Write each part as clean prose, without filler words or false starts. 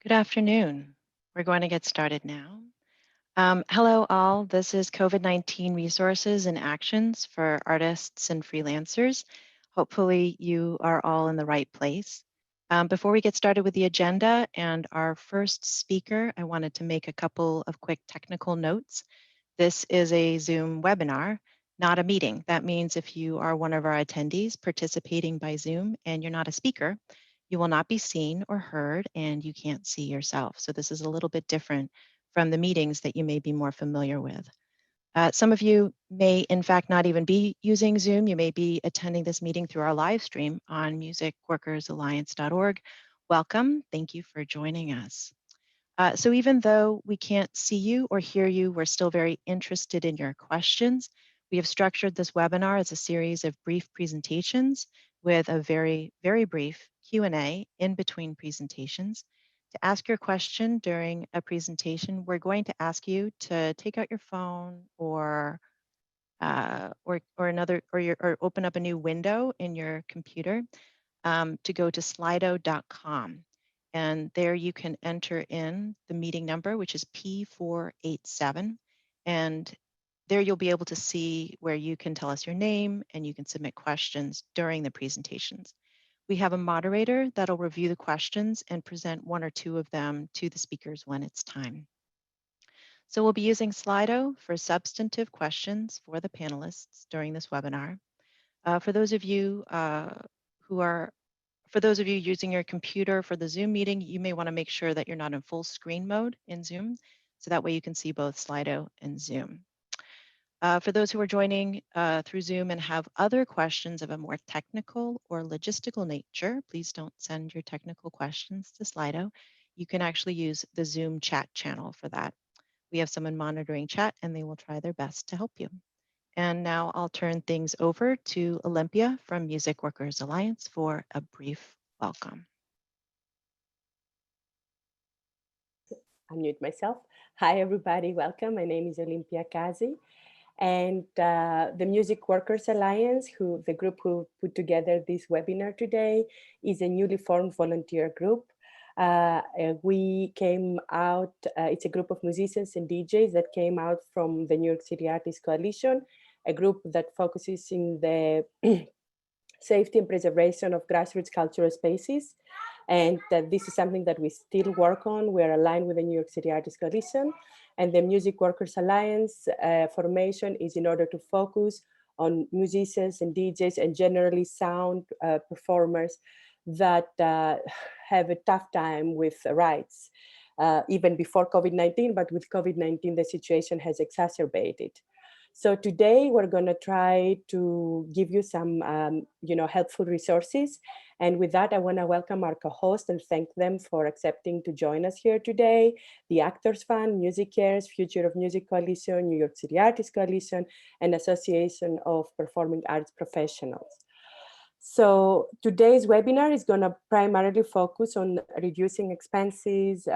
Good afternoon. We're going to get started now. Hello, all. This is COVID-19 Resources and Actions for Artists and Freelancers. Hopefully, you are all in the right place. Before we get started with the agenda and our first speaker, I wanted to make a couple of quick technical notes. This is a Zoom webinar, not a meeting. That means if you are one of our attendees participating by Zoom and you're not a speaker, you will not be seen or heard and you can't see yourself. So this is a little bit different from the meetings that you may be more familiar with. Some of you may, in fact, not even be using Zoom. You may be attending this meeting through our live stream on musicworkersalliance.org. Welcome. Thank you for joining us. So even though we can't see you or hear you, we're still very interested in your questions. We have structured this webinar as a series of brief presentations with a very brief Q&A in between presentations. To ask your question during a presentation, we're going to ask you to take out your phone or open up a new window in your computer to go to slido.com. And there you can enter in the meeting number, which is P487. And there you'll be able to see where you can tell us your name and you can submit questions during the presentations. We have a moderator that'll review the questions and present one or two of them to the speakers when it's time. So we'll be using Slido for substantive questions for the panelists during this webinar. For those of you using your computer for the Zoom meeting, you may want to make sure that you're not in full screen mode in Zoom, so that way you can see both Slido and Zoom. For those who are joining through Zoom and have other questions of a more technical or logistical nature, please don't send your technical questions to Slido. You can actually use the Zoom chat channel for that. We have someone monitoring chat and they will try their best to help you. And now I'll turn things over to Olympia from Music Workers Alliance for a brief welcome. Unmute myself. Hi, everybody. Welcome. My name is Olympia Kazi. And the Music Workers Alliance, the group who put together this webinar today, is a newly formed volunteer group. We came out, it's a group of musicians and DJs that came out from the New York City Artists Coalition, a group that focuses in the safety and preservation of grassroots cultural spaces. And this is something that we still work on. We're aligned with the New York City Artists Coalition, and the Music Workers Alliance formation is in order to focus on musicians and DJs and generally sound performers that have a tough time with rights, even before COVID-19, but with COVID-19, the situation has exacerbated. So today we're going to try to give you some, helpful resources. And with that, I want to welcome our co-host and thank them for accepting to join us here today. The Actors Fund, Music Cares, Future of Music Coalition, New York City Artists Coalition, and Association of Performing Arts Professionals. So today's webinar is going to primarily focus on reducing expenses,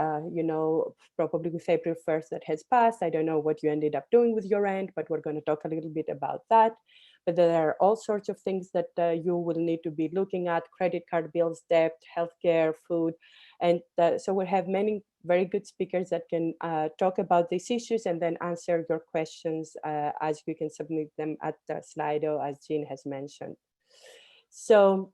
probably with April 1st that has passed. I don't know what you ended up doing with your end, but we're going to talk a little bit about that. But there are all sorts of things that you will need to be looking at: credit card bills, debt, healthcare, food. And so we have many very good speakers that can talk about these issues and then answer your questions as you can submit them at Slido, as Jean has mentioned. So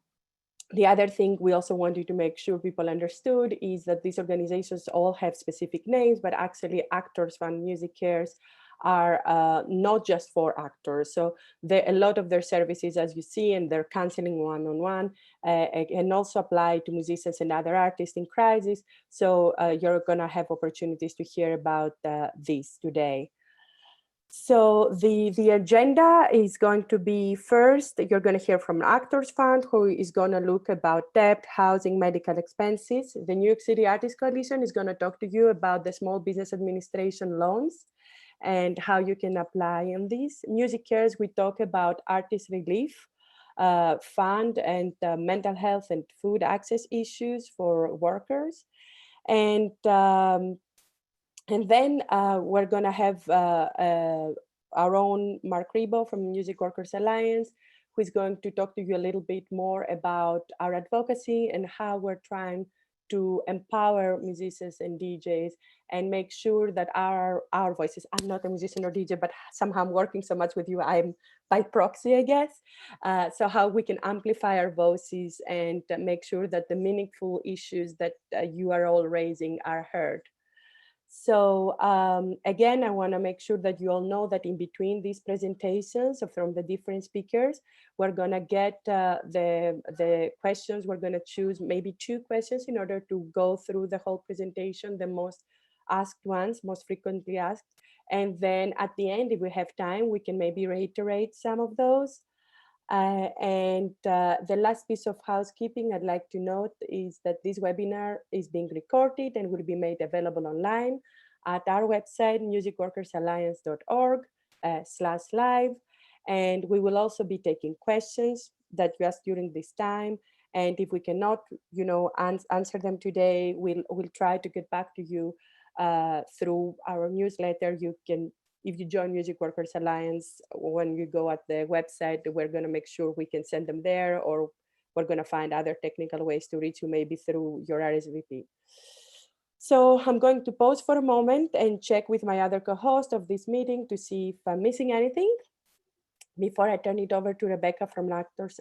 the other thing we also wanted to make sure people understood is that these organizations all have specific names, but actually Actors Fund, Music Cares are not just for actors. So a lot of their services, as you see, and they're counseling one-on-one, and also apply to musicians and other artists in crisis. So you're gonna have opportunities to hear about this today. So the agenda is going to be, first, you're going to hear from an Actors Fund who is going to look about debt, housing, medical expenses. The New York City Artists Coalition is going to talk to you about the Small Business Administration loans and how you can apply on these. Music Cares, we talk about artist relief fund and mental health and food access issues for workers. And then we're going to have our own Mark Rebo from Music Workers Alliance, who is going to talk to you a little bit more about our advocacy and how we're trying to empower musicians and DJs and make sure that our voices, I'm not a musician or DJ, but somehow I'm working so much with you, I'm by proxy, I guess. So how we can amplify our voices and make sure that the meaningful issues that you are all raising are heard. So again, I want to make sure that you all know that in between these presentations from the different speakers, we're going to get the questions. We're going to choose maybe 2 questions in order to go through the whole presentation, the most asked ones, most frequently asked. And then at the end, if we have time, we can maybe reiterate some of those. The last piece of housekeeping I'd like to note is that this webinar is being recorded and will be made available online at our website, musicworkersalliance.org/live. And we will also be taking questions that you ask during this time. And if we cannot, answer them today, we'll try to get back to you through our newsletter. You can, if you join Music Workers Alliance, when you go at the website, we're going to make sure we can send them there, or we're going to find other technical ways to reach you, maybe through your RSVP. So I'm going to pause for a moment and check with my other co-host of this meeting to see if I'm missing anything before I turn it over to Rebecca from Lactors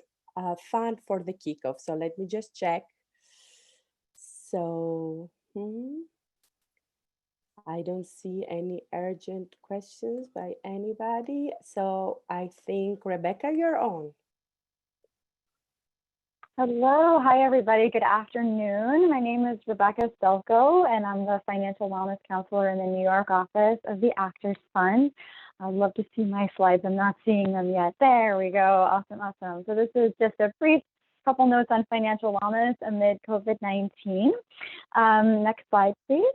Fund for the kickoff. So let me just check. So, I don't see any urgent questions by anybody. So I think, Rebecca, you're on. Hello, hi everybody, good afternoon. My name is Rebecca Stelko and I'm the Financial Wellness Counselor in the New York office of the Actors Fund. I'd love to see my slides, I'm not seeing them yet. There we go, awesome, awesome. So this is just a brief couple notes on financial wellness amid COVID-19. Next slide, please.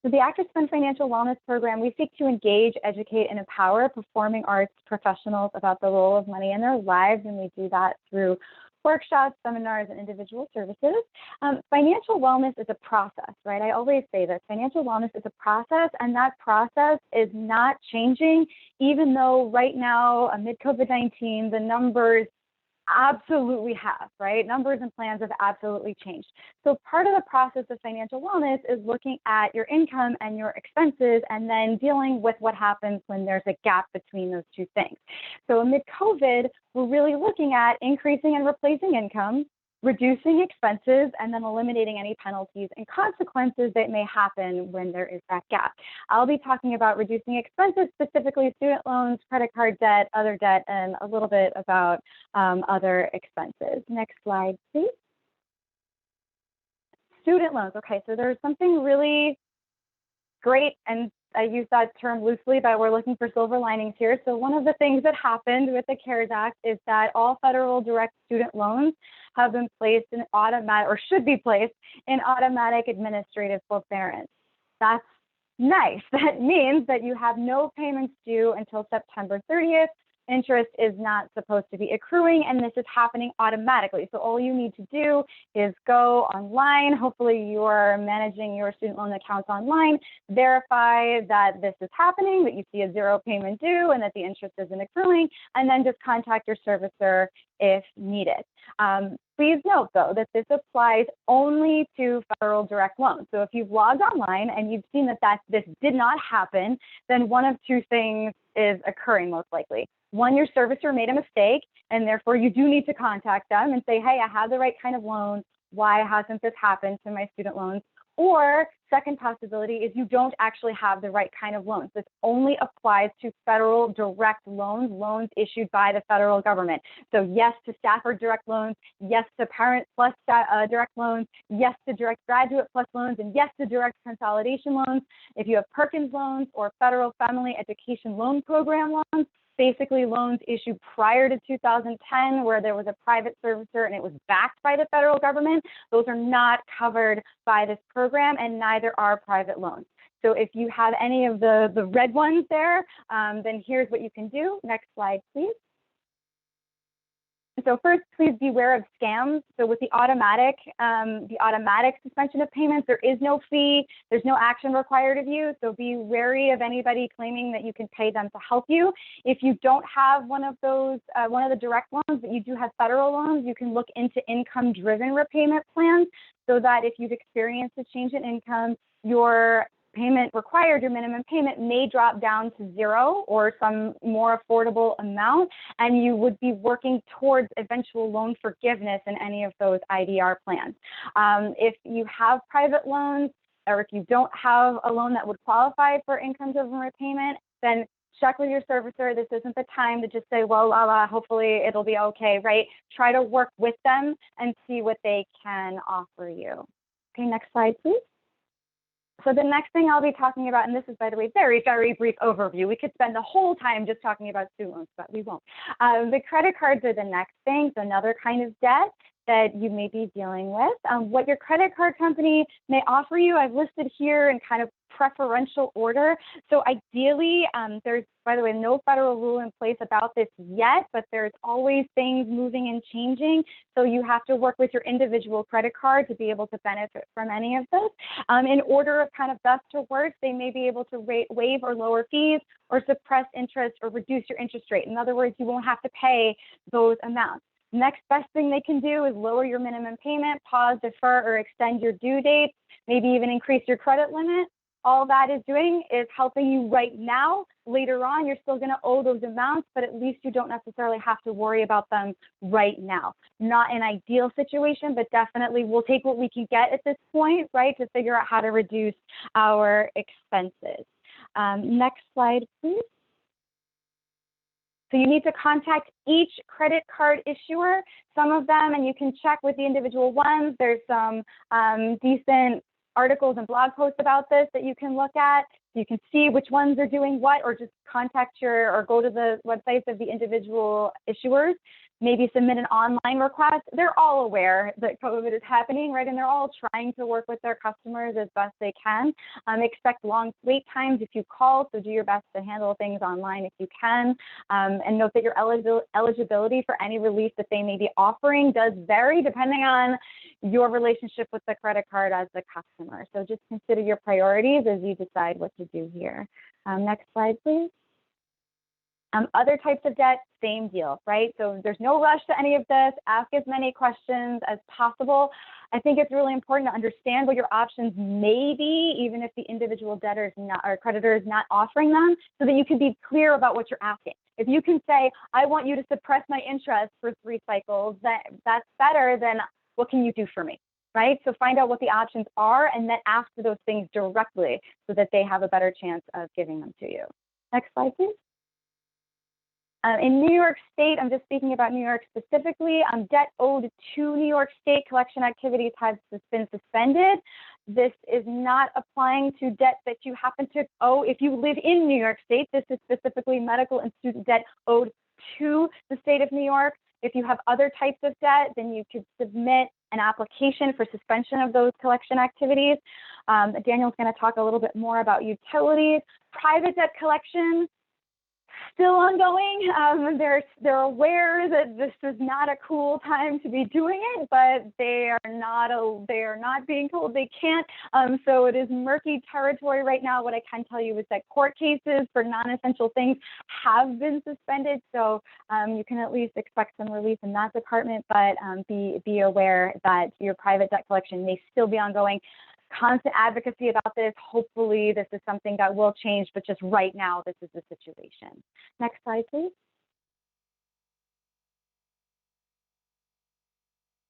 So the Actors Fund Financial Wellness Program, we seek to engage, educate, and empower performing arts professionals about the role of money in their lives, and we do that through workshops, seminars, and individual services. Financial wellness is a process, right? I always say this, financial wellness is a process, and that process is not changing, even though right now, amid COVID-19, the numbers absolutely have, right? Numbers and plans have absolutely changed. So part of the process of financial wellness is looking at your income and your expenses and then dealing with what happens when there's a gap between those two things. So amid COVID, we're really looking at increasing and replacing income, reducing expenses, and then eliminating any penalties and consequences that may happen when there is that gap. I'll be talking about reducing expenses, specifically student loans, credit card debt, other debt, and a little bit about other expenses. Next slide, please. Student loans. Okay, so there's something really great, and I use that term loosely, but we're looking for silver linings here. So one of the things that happened with the CARES Act is that all federal direct student loans have been placed in automatic, or should be placed in automatic administrative forbearance. That's nice. That means that you have no payments due until September 30th. Interest is not supposed to be accruing, and this is happening automatically. So all you need to do is go online. Hopefully you are managing your student loan accounts online, verify that this is happening, that you see a zero payment due and that the interest isn't accruing, and then just contact your servicer if needed. Please note, though, that this applies only to federal direct loans. So if you've logged online and you've seen that this did not happen, then one of two things is occurring most likely. One, your servicer made a mistake, and therefore you do need to contact them and say, hey, I have the right kind of loan. Why hasn't this happened to my student loans? Or second possibility is you don't actually have the right kind of loans. This only applies to federal direct loans, loans issued by the federal government. So yes to Stafford direct loans, yes to Parent Plus direct loans, yes to Direct Graduate Plus loans, and yes to direct consolidation loans. If you have Perkins loans or Federal Family Education Loan Program loans, basically loans issued prior to 2010 where there was a private servicer and it was backed by the federal government, those are not covered by this program, and neither are private loans. So if you have any of the red ones, there, then here's what you can do. Next slide, please. So first, please beware of scams. So with the automatic suspension of payments, there is no fee, there's no action required of you. So be wary of anybody claiming that you can pay them to help you. If you don't have one of those, one of the direct loans, but you do have federal loans, you can look into income-driven repayment plans so that if you've experienced a change in income, your payment required, your minimum payment may drop down to zero or some more affordable amount, and you would be working towards eventual loan forgiveness in any of those IDR plans. If you have private loans, or if you don't have a loan that would qualify for income-driven repayment, then check with your servicer. This isn't the time to just say, well, hopefully it'll be okay, right? Try to work with them and see what they can offer you. Okay, next slide, please. So the next thing I'll be talking about, and this is, by the way, very, very brief overview. We could spend the whole time just talking about student loans, but we won't. The credit cards are the next thing, so another kind of debt that you may be dealing with. What your credit card company may offer you, I've listed here in kind of preferential order. So ideally, there's, by the way, no federal rule in place about this yet, but there's always things moving and changing. So you have to work with your individual credit card to be able to benefit from any of this. In order of kind of best to worst, they may be able to waive or lower fees or suppress interest or reduce your interest rate. In other words, you won't have to pay those amounts. Next best thing they can do is lower your minimum payment, pause, defer, or extend your due dates, maybe even increase your credit limit. All that is doing is helping you right now. Later on, you're still going to owe those amounts, but at least you don't necessarily have to worry about them right now. Not an ideal situation, but definitely we'll take what we can get at this point, right, to figure out how to reduce our expenses. Next slide, please. So you need to contact each credit card issuer, some of them, and you can check with the individual ones. There's some decent articles and blog posts about this that you can look at. You can see which ones are doing what, or just contact or go to the websites of the individual issuers. Maybe submit an online request. They're all aware that COVID is happening, right? And they're all trying to work with their customers as best they can. Expect long wait times if you call, so do your best to handle things online if you can. And note that your eligibility for any relief that they may be offering does vary depending on your relationship with the credit card as the customer. So just consider your priorities as you decide what to do here. Next slide, please. Other types of debt, same deal, right? So there's no rush to any of this. Ask as many questions as possible. I think it's really important to understand what your options may be, even if the individual debtor is not, or creditor is not offering them, so that you can be clear about what you're asking. If you can say, I want you to suppress my interest for 3 cycles, that's better than what can you do for me, right? So find out what the options are and then ask for those things directly so that they have a better chance of giving them to you. Next slide, please. In New York State, I'm just speaking about New York specifically, debt owed to New York State collection activities has been suspended. This is not applying to debt that you happen to owe if you live in New York State. This is specifically medical and student debt owed to the state of New York. If you have other types of debt, then you could submit an application for suspension of those collection activities. Daniel's going to talk a little bit more about utilities. Private debt collection, still ongoing. They're aware that this is not a cool time to be doing it, but they are not being told they can't. So it is murky territory right now. What I can tell you is that court cases for non-essential things have been suspended. So you can at least expect some relief in that department, but be aware that your private debt collection may still be ongoing. Constant advocacy about this. Hopefully this is something that will change, but just right now, this is the situation. Next slide, please.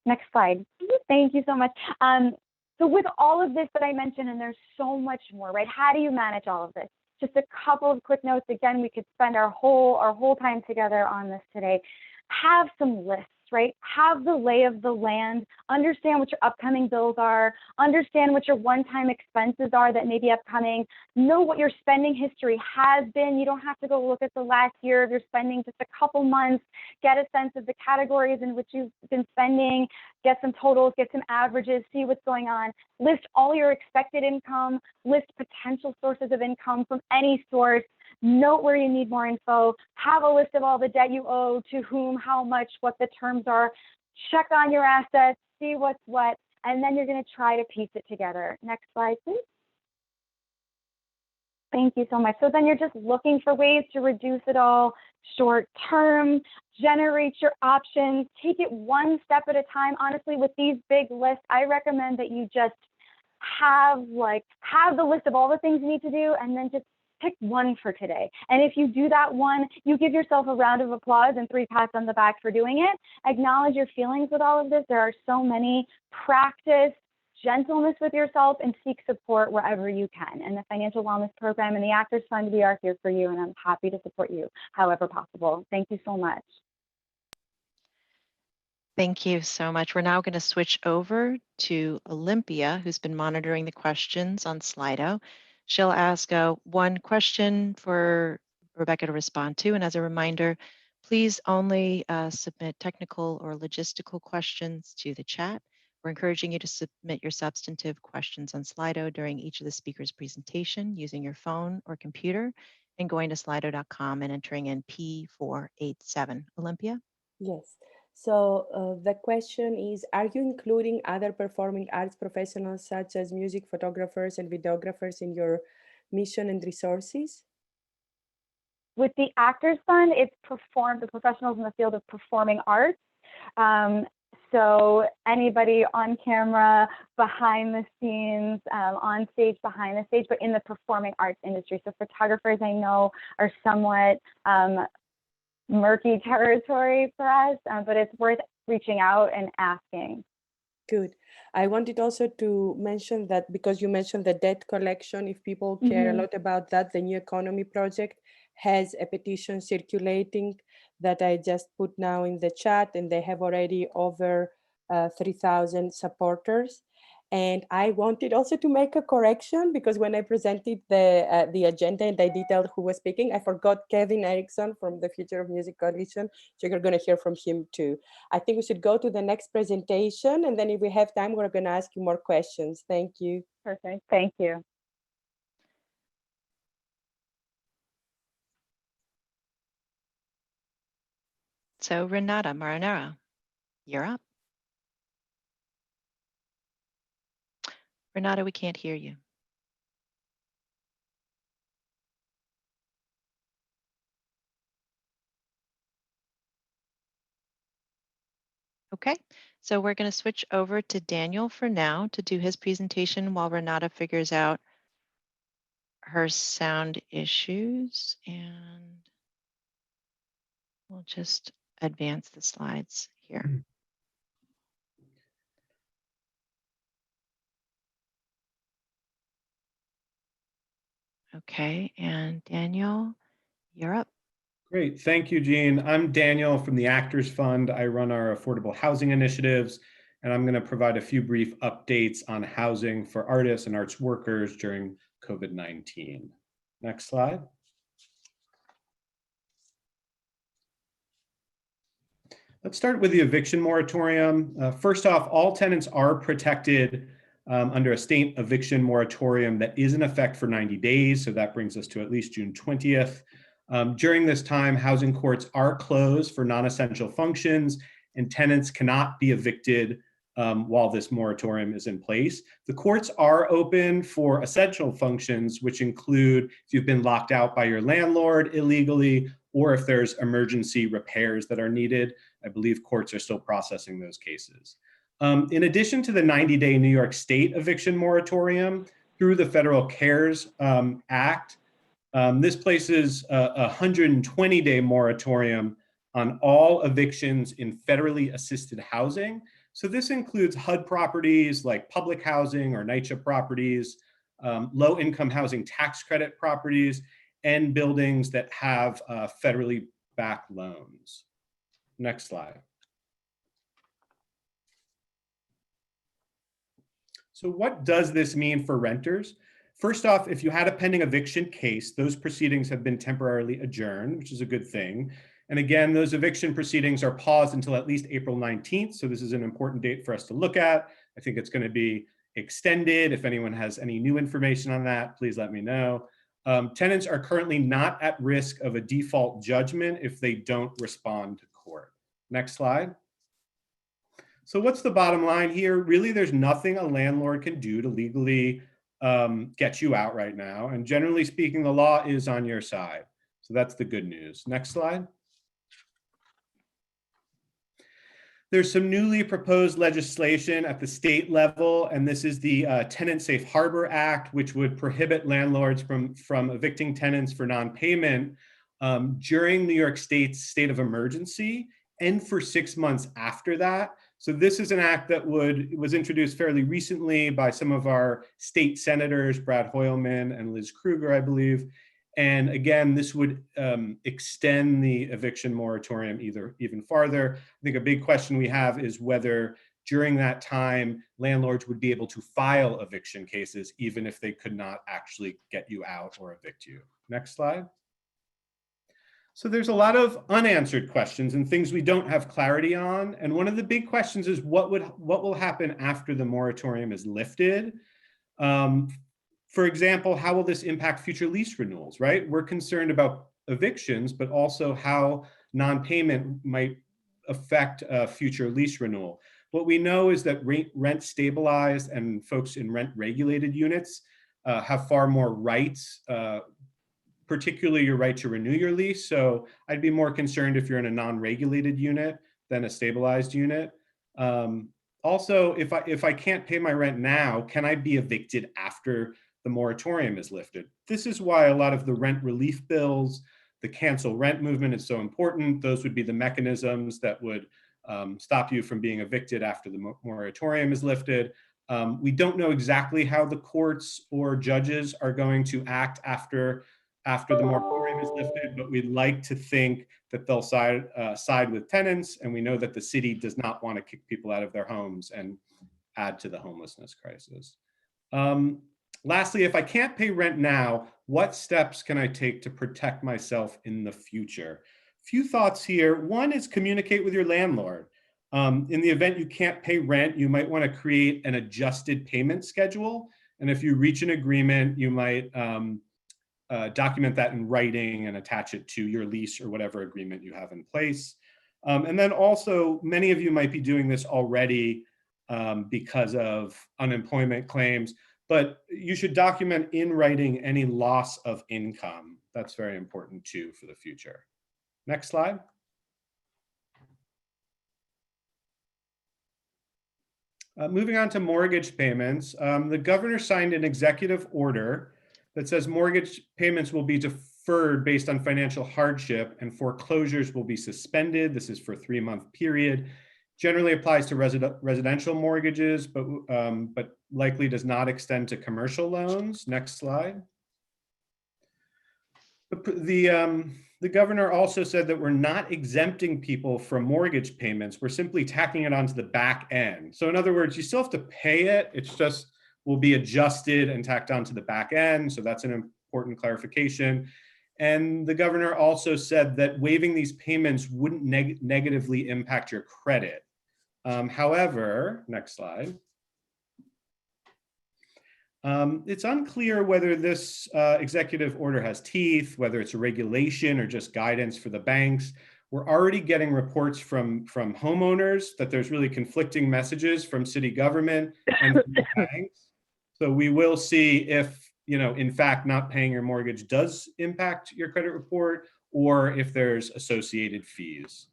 Next slide. Thank you so much. So with all of this that I mentioned, and there's so much more, right? How do you manage all of this? Just a couple of quick notes. Again, we could spend our whole time together on this today. Have some lists, right? Have the lay of the land, understand what your upcoming bills are, understand what your one-time expenses are that may be upcoming, know what your spending history has been. You don't have to go look at the last year of your spending, just a couple months, get a sense of the categories in which you've been spending, get some totals, get some averages, see what's going on, list all your expected income, list potential sources of income from any source, note where you need more info, have a list of all the debt you owe, to whom, how much, what the terms are, check on your assets, see what's what, and then you're going to try to piece it together. Next slide, please. Thank you so much. So then you're just looking for ways to reduce it all short term, generate your options, take it one step at a time. Honestly, with these big lists, I recommend that you just have the list of all the things you need to do, and then just pick one for today. And if you do that one, you give yourself a round of applause and 3 pats on the back for doing it. Acknowledge your feelings with all of this. There are so many. Practice gentleness with yourself and seek support wherever you can. And the Financial Wellness Program and the Actors Fund, we are here for you, and I'm happy to support you however possible. Thank you so much. Thank you so much. We're now going to switch over to Olympia, who's been monitoring the questions on Slido. She'll ask one question for Rebecca to respond to. And as a reminder, please only submit technical or logistical questions to the chat. We're encouraging you to submit your substantive questions on Slido during each of the speakers' presentation using your phone or computer and going to slido.com and entering in P487. Olympia? Yes. So the question is, are you including other performing arts professionals such as music photographers and videographers in your mission and resources? With the Actors Fund, it's the professionals in the field of performing arts. So anybody on camera, behind the scenes, on stage, behind the stage, but in the performing arts industry. So photographers, I know, are somewhat murky territory for us, but it's worth reaching out and asking. Good. I wanted also to mention that, because you mentioned the debt collection, if people care a lot about that, the New Economy Project has a petition circulating that I just put now in the chat, and they have already over 3,000 supporters. And I wanted also to make a correction, because when I presented the agenda and I detailed who was speaking, I forgot Kevin Erickson from the Future of Music Coalition. So you're going to hear from him too. I think we should go to the next presentation, and then if we have time, we're going to ask you more questions. Thank you. Perfect. Thank you. So Renata Marinero, you're up. Renata, we can't hear you. Okay, so we're going to switch over to Daniel for now to do his presentation while Renata figures out her sound issues, and we'll just advance the slides here. Okay, and Daniel, you're up. Great, thank you, Jean. I'm Daniel from the Actors Fund. I run our affordable housing initiatives, and I'm going to provide a few brief updates on housing for artists and arts workers during COVID-19. Next slide. Let's start with the eviction moratorium. First off, all tenants are protected under a state eviction moratorium that is in effect for 90 days. So that brings us to at least June 20th. During this time, housing courts are closed for non-essential functions, and tenants cannot be evicted while this moratorium is in place. The courts are open for essential functions, which include if you've been locked out by your landlord illegally, or if there's emergency repairs that are needed. I believe courts are still processing those cases. In addition to the 90-day New York State eviction moratorium, through the Federal CARES Act, this places a 120-day moratorium on all evictions in federally assisted housing. So this includes HUD properties like public housing or NYCHA properties, low-income housing tax credit properties, and buildings that have federally backed loans. Next slide. So what does this mean for renters? First off, if you had a pending eviction case, those proceedings have been temporarily adjourned, which is a good thing. And again, those eviction proceedings are paused until at least April 19th. So this is an important date for us to look at. I think it's going to be extended. If anyone has any new information on that, please let me know. Tenants are currently not at risk of a default judgment if they don't respond to court. Next slide. So what's the bottom line here? Really, there's nothing a landlord can do to legally get you out right now. And generally speaking, the law is on your side. So that's the good news. Next slide. There's some newly proposed legislation at the state level, and this is the Tenant Safe Harbor Act, which would prohibit landlords from evicting tenants for non-payment during New York State's state of emergency and for 6 months after that. So this is an act that was introduced fairly recently by some of our state senators, Brad Hoylman and Liz Krueger, I believe. And again, this would extend the eviction moratorium even farther. I think a big question we have is whether during that time, landlords would be able to file eviction cases, even if they could not actually get you out or evict you. Next slide. So there's a lot of unanswered questions and things we don't have clarity on. And one of the big questions is what will happen after the moratorium is lifted? For example, how will this impact future lease renewals, right? We're concerned about evictions, but also how non-payment might affect future lease renewal. What we know is that rent stabilized and folks in rent regulated units have far more rights, particularly your right to renew your lease. So I'd be more concerned if you're in a non-regulated unit than a stabilized unit. Also, if I can't pay my rent now, can I be evicted after the moratorium is lifted? This is why a lot of the rent relief bills, the cancel rent movement is so important. Those would be the mechanisms that would stop you from being evicted after the moratorium is lifted. We don't know exactly how the courts or judges are going to act after the moratorium is lifted, but we'd like to think that they'll side with tenants, and we know that the city does not want to kick people out of their homes and add to the homelessness crisis. Lastly, if I can't pay rent now, what steps can I take to protect myself in the future? Few thoughts here. One is communicate with your landlord. In the event you can't pay rent, you might want to create an adjusted payment schedule. And if you reach an agreement, you might document that in writing and attach it to your lease or whatever agreement you have in place. And then also, many of you might be doing this already because of unemployment claims, but you should document in writing any loss of income. That's very important too for the future. Next slide. Moving on to mortgage payments, the governor signed an executive order that says mortgage payments will be deferred based on financial hardship and foreclosures will be suspended. This is for a 3-month period. Generally applies to residential mortgages, but likely does not extend to commercial loans. Next slide. The governor also said that we're not exempting people from mortgage payments. We're simply tacking it onto the back end. So in other words, you still have to pay it. It's just will be adjusted and tacked onto the back end. So that's an important clarification. And the governor also said that waiving these payments wouldn't negatively impact your credit. However, next slide. It's unclear whether this executive order has teeth, whether it's a regulation or just guidance for the banks. We're already getting reports from homeowners that there's really conflicting messages from city government and from the banks. So we will see if, in fact, not paying your mortgage does impact your credit report or if there's associated fees.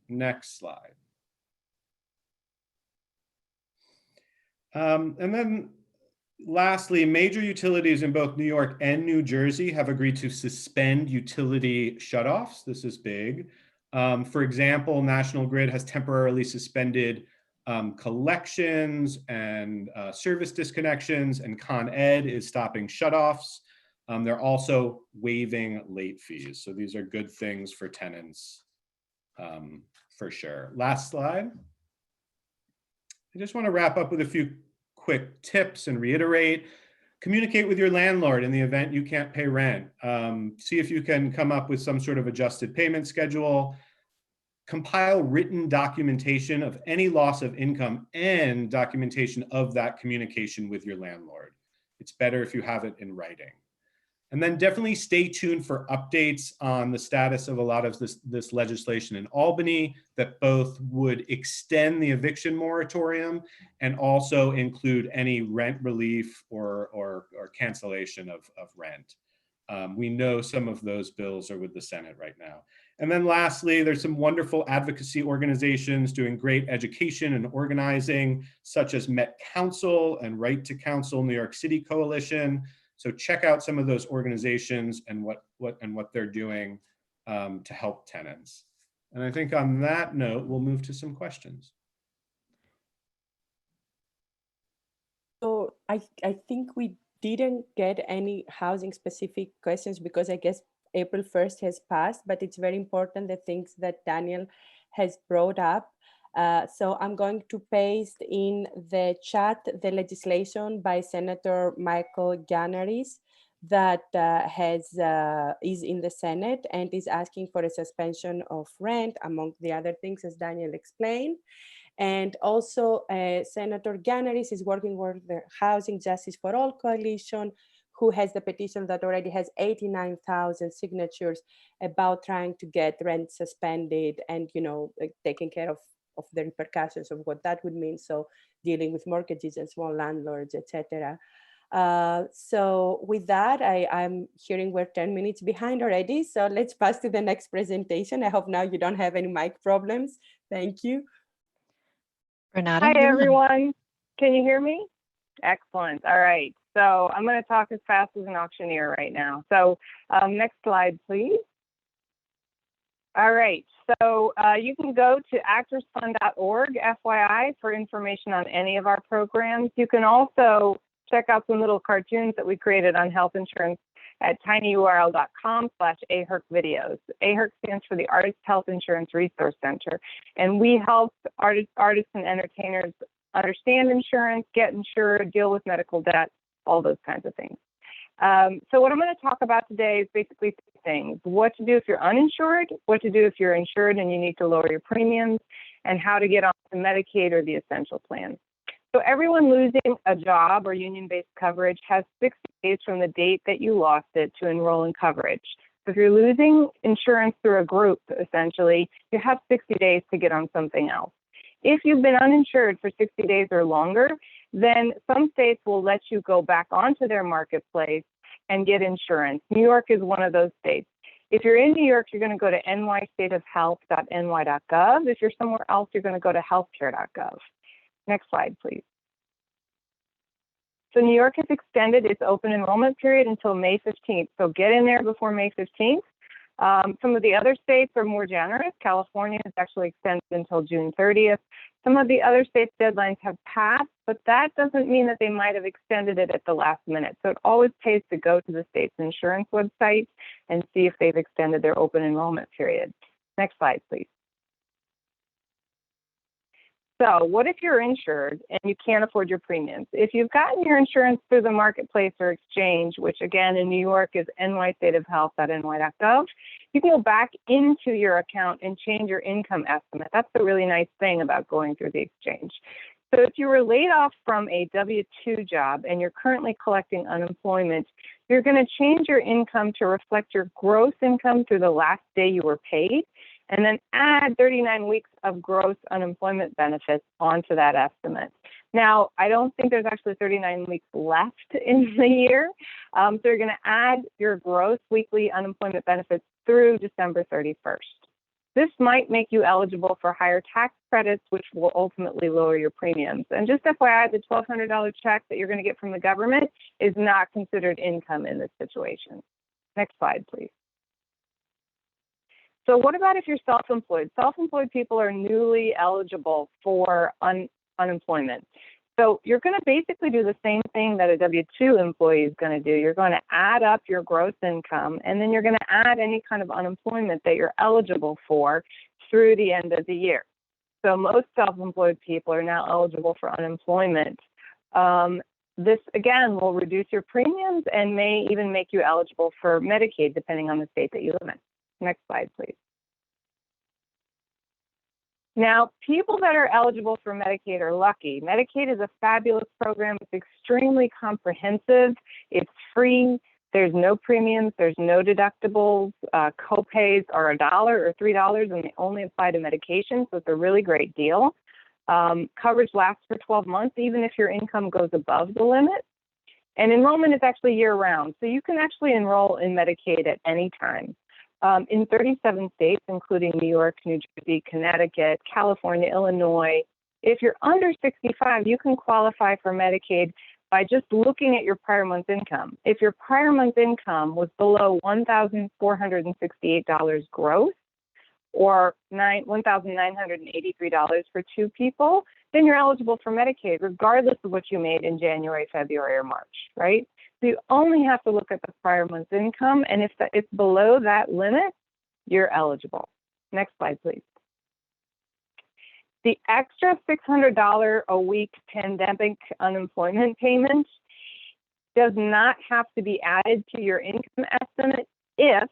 Next slide. And then lastly, major utilities in both New York and New Jersey have agreed to suspend utility shutoffs. This is big. For example, National Grid has temporarily suspended collections and service disconnections, and Con Ed is stopping shutoffs. They're also waiving late fees. So these are good things for tenants for sure. Last slide. I just want to wrap up with a few quick tips and reiterate. Communicate with your landlord in the event you can't pay rent. See if you can come up with some sort of adjusted payment schedule. Compile written documentation of any loss of income and documentation of that communication with your landlord. It's better if you have it in writing. And then definitely stay tuned for updates on the status of a lot of this legislation in Albany that both would extend the eviction moratorium and also include any rent relief or cancellation of rent. We know some of those bills are with the Senate right now. And then lastly, there's some wonderful advocacy organizations doing great education and organizing, such as Met Council and Right to Counsel New York City Coalition. So check out some of those organizations and what they're doing to help tenants. And I think on that note, we'll move to some questions. So I think we didn't get any housing specific questions because I guess April 1st has passed, but it's very important the things that Daniel has brought up. So I'm going to paste in the chat the legislation by Senator Michael Gannaris that is in the Senate and is asking for a suspension of rent, among the other things, as Daniel explained. And also Senator Gannaris is working with the Housing Justice for All Coalition, who has the petition that already has 89,000 signatures about trying to get rent suspended and, you know, taking care of the repercussions of what that would mean. So dealing with mortgages and small landlords, etc. So with that, I'm hearing we're 10 minutes behind already. So let's pass to the next presentation. I hope now you don't have any mic problems. Thank you. Renata? Hi, everyone. Can you hear me? Excellent. All right. So I'm going to talk as fast as an auctioneer right now. So next slide, please. All right. So you can go to actorsfund.org, FYI, for information on any of our programs. You can also check out some little cartoons that we created on health insurance at tinyurl.com/AHERC videos. AHERC stands for the Artist Health Insurance Resource Center. And we help artists and entertainers understand insurance, get insured, deal with medical debt, all those kinds of things. So what I'm going to talk about today is basically three things: what to do if you're uninsured, what to do if you're insured and you need to lower your premiums, and how to get on to Medicaid or the Essential Plan. So everyone losing a job or union-based coverage has 60 days from the date that you lost it to enroll in coverage. So if you're losing insurance through a group, essentially, you have 60 days to get on something else. If you've been uninsured for 60 days or longer, then some states will let you go back onto their marketplace and get insurance. New York is one of those states. If you're in New York, you're going to go to nystateofhealth.ny.gov. If you're somewhere else, you're going to go to healthcare.gov. Next slide, please. So New York has extended its open enrollment period until May 15th. So get in there before May 15th. Some of the other states are more generous. California is actually extended until June 30th. Some of the other states' deadlines have passed, but that doesn't mean that they might have extended it at the last minute. So it always pays to go to the state's insurance website and see if they've extended their open enrollment period. Next slide, please. So what if you're insured and you can't afford your premiums? If you've gotten your insurance through the marketplace or exchange, which again in New York is nystateofhealth.ny.gov, you can go back into your account and change your income estimate. That's the really nice thing about going through the exchange. So if you were laid off from a W-2 job and you're currently collecting unemployment, you're going to change your income to reflect your gross income through the last day you were paid, and then add 39 weeks of gross unemployment benefits onto that estimate. Now, I don't think there's actually 39 weeks left in the year, so you're going to add your gross weekly unemployment benefits through December 31st. This might make you eligible for higher tax credits, which will ultimately lower your premiums. And just FYI, the $1,200 check that you're going to get from the government is not considered income in this situation. Next slide, please. So what about if you're self-employed? Self-employed people are newly eligible for unemployment. So you're going to basically do the same thing that a W-2 employee is going to do. You're going to add up your gross income, and then you're going to add any kind of unemployment that you're eligible for through the end of the year. So most self-employed people are now eligible for unemployment. This, again, will reduce your premiums and may even make you eligible for Medicaid, depending on the state that you live in. Next slide, please. Now, people that are eligible for Medicaid are lucky. Medicaid is a fabulous program. It's extremely comprehensive. It's free. There's no premiums, there's no deductibles, co-pays are $1 or $3, and they only apply to medication, so it's a really great deal. Coverage lasts for 12 months, even if your income goes above the limit. And enrollment is actually year-round, so you can actually enroll in Medicaid at any time. In 37 states, including New York, New Jersey, Connecticut, California, Illinois, if you're under 65, you can qualify for Medicaid by just looking at your prior month's income. If your prior month's income was below $1,468 gross, or $1,983 for two people, then you're eligible for Medicaid, regardless of what you made in January, February, or March, right? So you only have to look at the prior month's income, and if it's below that limit, you're eligible. Next slide, please. The extra $600 a week pandemic unemployment payment does not have to be added to your income estimate if,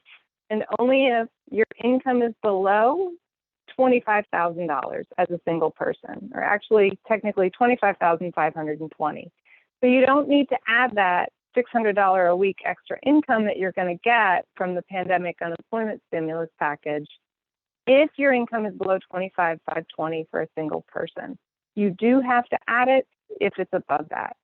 and only if, your income is below $25,000 as a single person, or actually technically $25,520. So you don't need to add that $600 a week extra income that you're going to get from the pandemic unemployment stimulus package if your income is below $25,520 for a single person. You do have to add it if it's above that.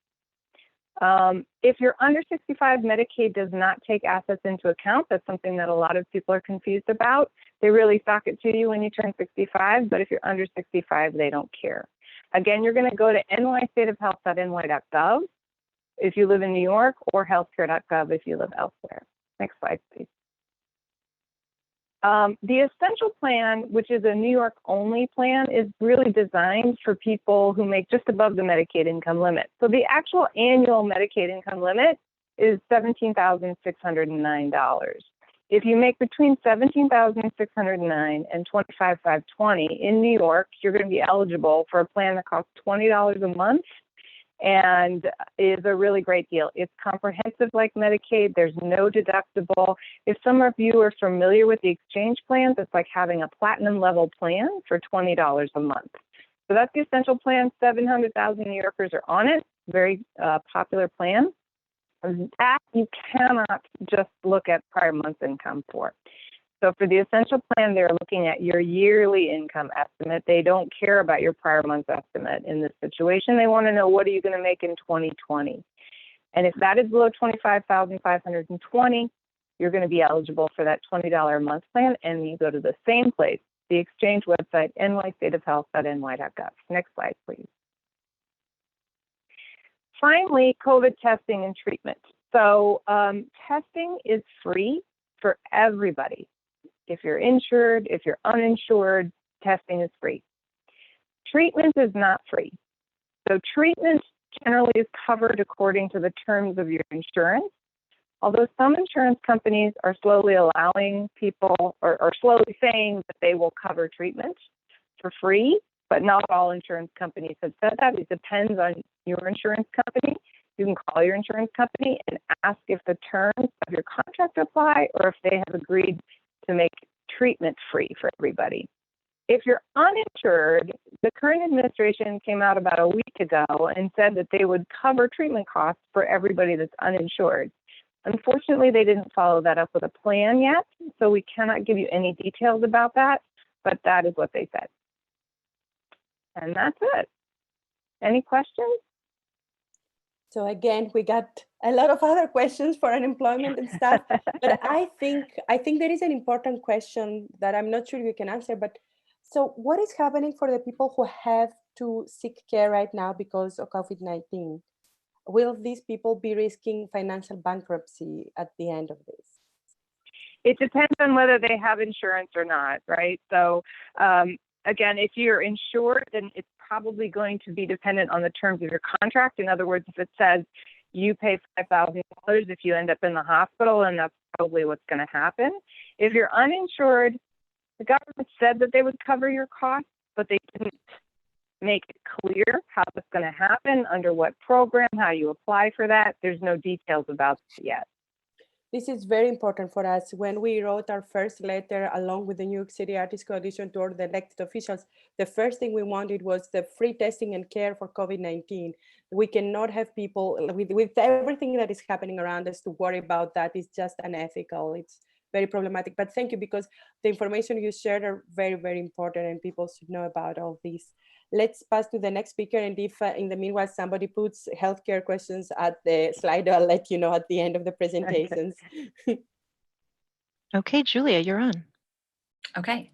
If you're under 65, Medicaid does not take assets into account. That's something that a lot of people are confused about. They really sock it to you when you turn 65, but if you're under 65, they don't care. Again, you're going to go to nystateofhealth.ny.gov if you live in New York, or healthcare.gov if you live elsewhere. Next slide, please. The Essential Plan, which is a New York only plan, is really designed for people who make just above the Medicaid income limit. So the actual annual Medicaid income limit is $17,609. If you make between $17,609 and $25,520 in New York, you're going to be eligible for a plan that costs $20 a month and is a really great deal. It's comprehensive like Medicaid. There's no deductible. If some of you are familiar with the exchange plans, it's like having a platinum level plan for $20 a month. So that's the Essential Plan. 700,000 New Yorkers are on it. Very popular plan. That you cannot just look at prior month's income for. So for the Essential Plan, they're looking at your yearly income estimate. They don't care about your prior month's estimate in this situation. They want to know, what are you going to make in 2020? And if that is below $25,520, you're going to be eligible for that $20 a month plan, and you go to the same place, the exchange website, nystateofhealth.ny.gov. Next slide, please. Finally, COVID testing and treatment. So testing is free for everybody. If you're insured, if you're uninsured, testing is free. Treatment is not free. So treatment generally is covered according to the terms of your insurance, although some insurance companies are slowly allowing people, or slowly saying that they will cover treatment for free, but not all insurance companies have said that. It depends on your insurance company. You can call your insurance company and ask if the terms of your contract apply, or if they have agreed to make treatment free for everybody. If you're uninsured, the current administration came out about a week ago and said that they would cover treatment costs for everybody that's uninsured. Unfortunately, they didn't follow that up with a plan yet, so we cannot give you any details about that, but that is what they said. And that's it. Any questions? So again, we got a lot of other questions for unemployment and stuff, but I think there is an important question that I'm not sure you can answer, but so what is happening for the people who have to seek care right now because of COVID-19? Will these people be risking financial bankruptcy at the end of this? It depends on whether they have insurance or not, right? So again, if you're insured, then it's probably going to be dependent on the terms of your contract. In other words, if it says you pay $5,000 if you end up in the hospital, and that's probably what's going to happen. If you're uninsured, the government said that they would cover your costs, but they didn't make it clear how that's going to happen, under what program, how you apply for that. There's no details about it yet. This is very important for us. When we wrote our first letter along with the New York City Artists Coalition to all the elected officials, the first thing we wanted was the free testing and care for COVID-19. We cannot have people with everything that is happening around us to worry about that. It's just unethical. It's very problematic. But thank you, because the information you shared are very, very important and people should know about all these. Let's pass to the next speaker. And if in the meanwhile, somebody puts healthcare questions at the slide, I'll let you know at the end of the presentations. Okay, Julia, you're on. Okay.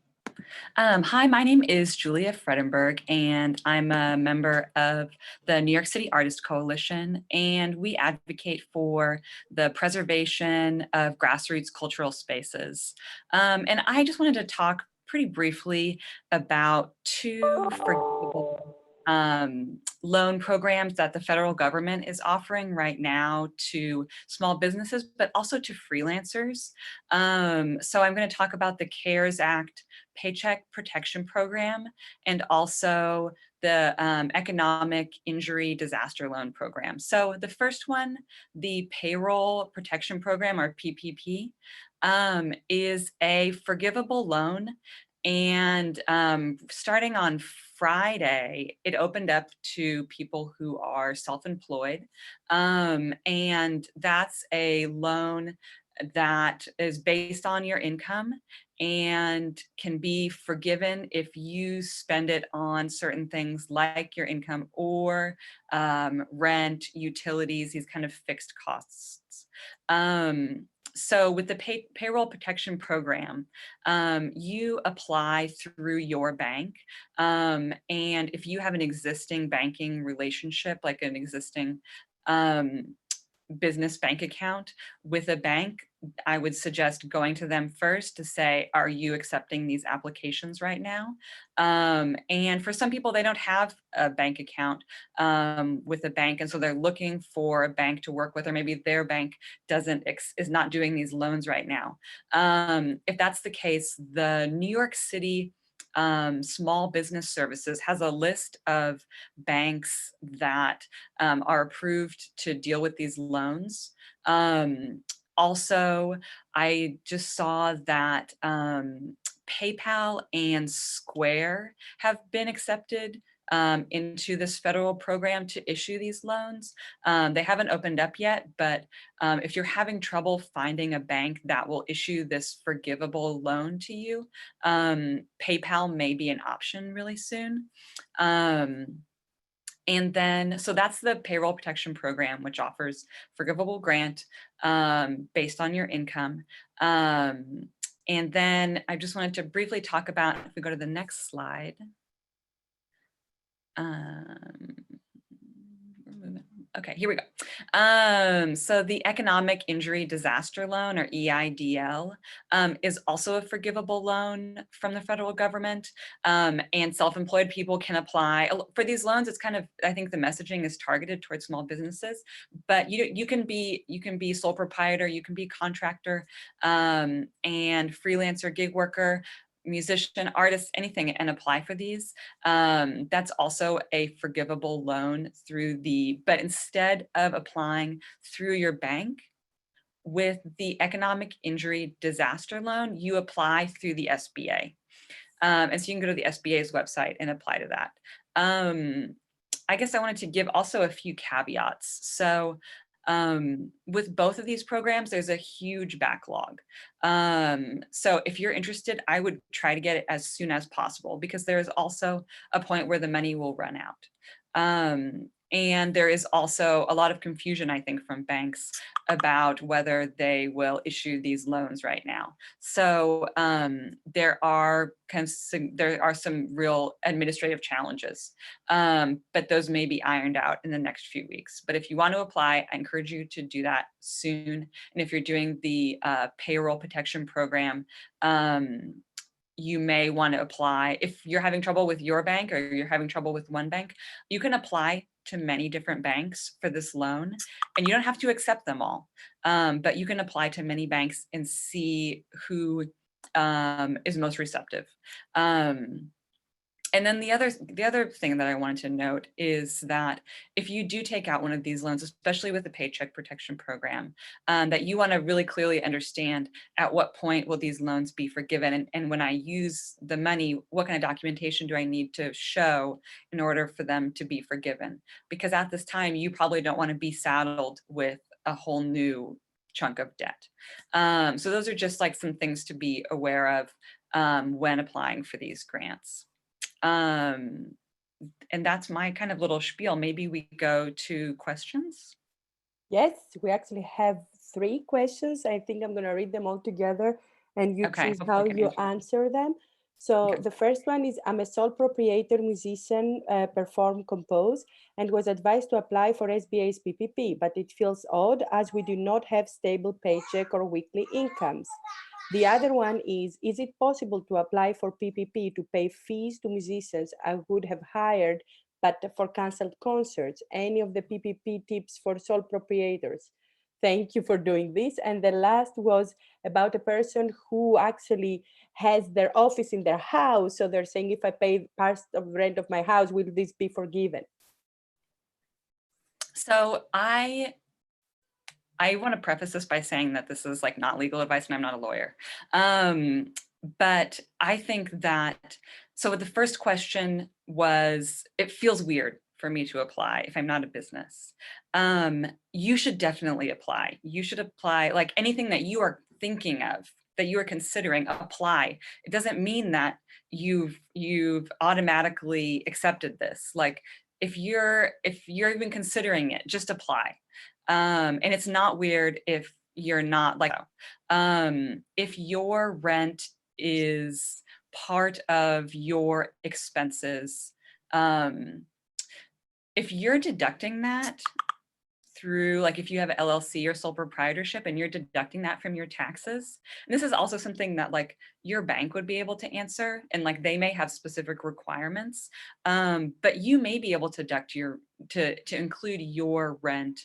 Hi, my name is Julia Fredenberg, and I'm a member of the New York City Artists Coalition, and we advocate for the preservation of grassroots cultural spaces. And I just wanted to talk pretty briefly about two forgivable loan programs that the federal government is offering right now to small businesses, but also to freelancers. So I'm going to talk about the CARES Act Paycheck Protection Program and also the Economic Injury Disaster Loan Program. So the first one, the Payroll Protection Program, or PPP, is a forgivable loan. And starting on Friday, it opened up to people who are self-employed. And that's a loan that is based on your income and can be forgiven if you spend it on certain things like your income or rent, utilities, these kind of fixed costs. So with the payroll protection program, you apply through your bank. And if you have an existing banking relationship, like an existing business bank account with a bank, I would suggest going to them first to say, are you accepting these applications right now? And for some people, they don't have a bank account with a bank, and so they're looking for a bank to work with, or maybe their bank is not doing these loans right now. If that's the case, the New York City Small Business Services has a list of banks that are approved to deal with these loans. Also, I just saw that PayPal and Square have been accepted into this federal program to issue these loans. They haven't opened up yet, but if you're having trouble finding a bank that will issue this forgivable loan to you, PayPal may be an option really soon. And then, so that's the payroll protection program, which offers forgivable grant based on your income. And then I just wanted to briefly talk about, if we go to the next slide. Okay, here we go. So the Economic Injury Disaster Loan, or EIDL, is also a forgivable loan from the federal government, and self-employed people can apply for these loans. It's kind of, I think the messaging is targeted towards small businesses, but you can be sole proprietor, you can be contractor, and freelancer, gig worker, musician, artist, anything, and apply for these. That's also a forgivable loan but instead of applying through your bank, with the Economic Injury Disaster Loan, you apply through the SBA. And so you can go to the SBA's website and apply to that. I guess I wanted to give also a few caveats. So with both of these programs, there's a huge backlog. So if you're interested, I would try to get it as soon as possible, because there is also a point where the money will run out. And there is also a lot of confusion, I think, from banks about whether they will issue these loans right now. So there are some real administrative challenges, but those may be ironed out in the next few weeks. But if you want to apply, I encourage you to do that soon. And if you're doing the payroll protection program, you may want to apply. If you're having trouble with your bank, or you're having trouble with one bank, you can apply to many different banks for this loan, and you don't have to accept them all, but you can apply to many banks and see who is most receptive. And then the other thing that I wanted to note is that if you do take out one of these loans, especially with the Paycheck Protection Program, that you want to really clearly understand at what point will these loans be forgiven, and when I use the money, what kind of documentation do I need to show in order for them to be forgiven? Because at this time, you probably don't want to be saddled with a whole new chunk of debt. So those are just like some things to be aware of when applying for these grants. And that's my kind of little spiel. Maybe we go to questions. Yes, we actually have 3 questions. I think I'm going to read them all together and you Okay, choose hopefully how I can you answer. answer them. So Okay. the first one is, I'm a sole proprietor musician, perform, compose, and was advised to apply for SBA's PPP, but it feels odd as we do not have stable paycheck or weekly incomes. The other one is it possible to apply for PPP to pay fees to musicians I would have hired but for canceled concerts? Any of the PPP tips for sole proprietors? Thank you for doing this. And the last was about a person who actually has their office in their house. So they're saying, if I pay part of rent of my house, will this be forgiven? So I want to preface this by saying that this is like not legal advice and I'm not a lawyer. But I think that, so the first question was, it feels weird for me to apply if I'm not a business. You should definitely apply. You should apply, like anything that you are thinking of, that you are considering, apply. It doesn't mean that you've automatically accepted this. Like if you're even considering it, just apply. And it's not weird if you're not like, if your rent is part of your expenses, if you're deducting that through, like if you have an LLC or sole proprietorship and you're deducting that from your taxes, and this is also something that like your bank would be able to answer, and like they may have specific requirements, but you may be able to deduct to include your rent.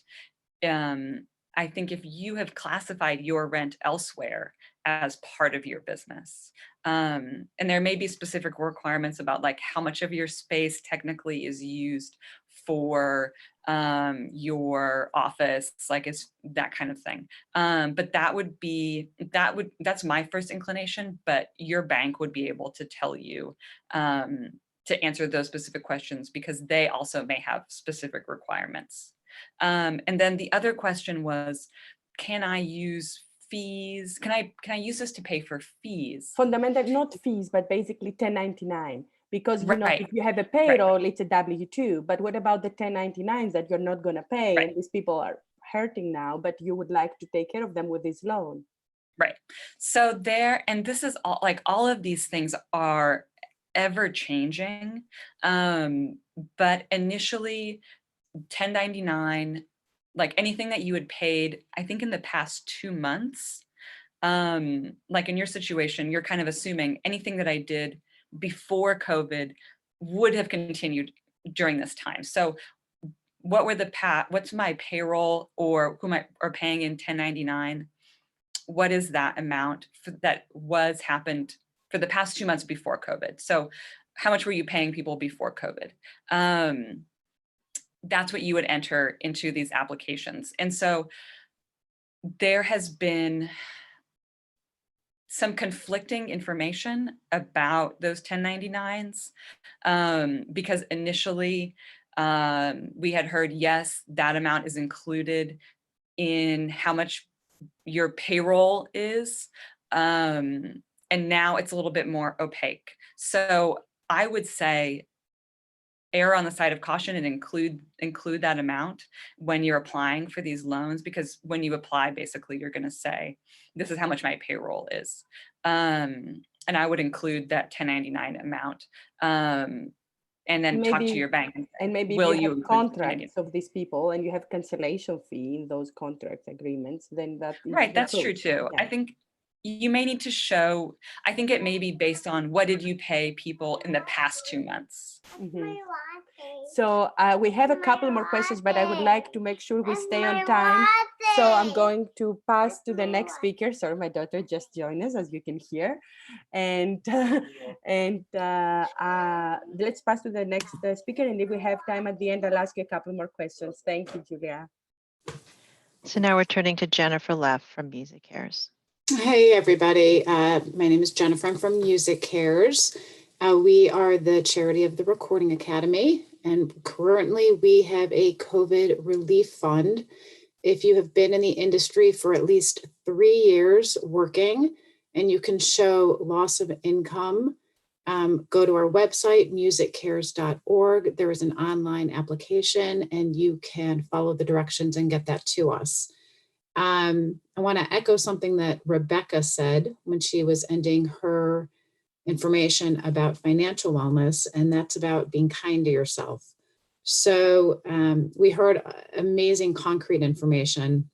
I think if you have classified your rent elsewhere as part of your business, and there may be specific requirements about like how much of your space technically is used for your office, like it's that kind of thing. But that's my first inclination, but your bank would be able to tell you to answer those specific questions because they also may have specific requirements. And then the other question was, can I use fees? Can I use this to pay for fees? Fundamental, not fees, but basically 1099. Because, you know, Right. if you have a payroll, it's a W-2. But what about the 1099s that you're not going to pay? Right. And these people are hurting now, but you would like to take care of them with this loan. Right. So and this is all, like all of these things are ever changing. But initially, 1099, like anything that you had paid, I think in the past 2 months, like in your situation, you're kind of assuming anything that I did before COVID would have continued during this time. So what's my payroll, or who am I paying in 1099? What is that amount that was happened for the past 2 months before COVID? So how much were you paying people before COVID? That's what you would enter into these applications. And so there has been some conflicting information about those 1099s, because initially we had heard, yes, that amount is included in how much your payroll is. And now it's a little bit more opaque. So I would say err on the side of caution and include that amount when you're applying for these loans, because when you apply, basically you're going to say, this is how much my payroll is. And I would include that 1099 amount. And then talk to your bank and say, and maybe will if you you have contracts of these people and you have cancellation fee in those contract agreements, then that is right, that's true too. Yeah. I think you may need to show, I think it may be based on what did you pay people in the past 2 months. Mm-hmm. So we have a couple more questions, but I would like to make sure we stay on time. So I'm going to pass to the next speaker. Sorry, my daughter just joined us, as you can hear. And let's pass to the next speaker. And if we have time at the end, I'll ask you a couple more questions. Thank you, Julia. So now we're turning to Jennifer Leff from Music Cares. Hey, everybody. My name is Jennifer. I'm from Music Cares. We are the charity of the Recording Academy, and currently we have a COVID relief fund. If you have been in the industry for at least 3 years working and you can show loss of income, go to our website, musiccares.org. There is an online application and you can follow the directions and get that to us. I want to echo something that Rebecca said when she was ending her information about financial wellness, and that's about being kind to yourself. So we heard amazing concrete information,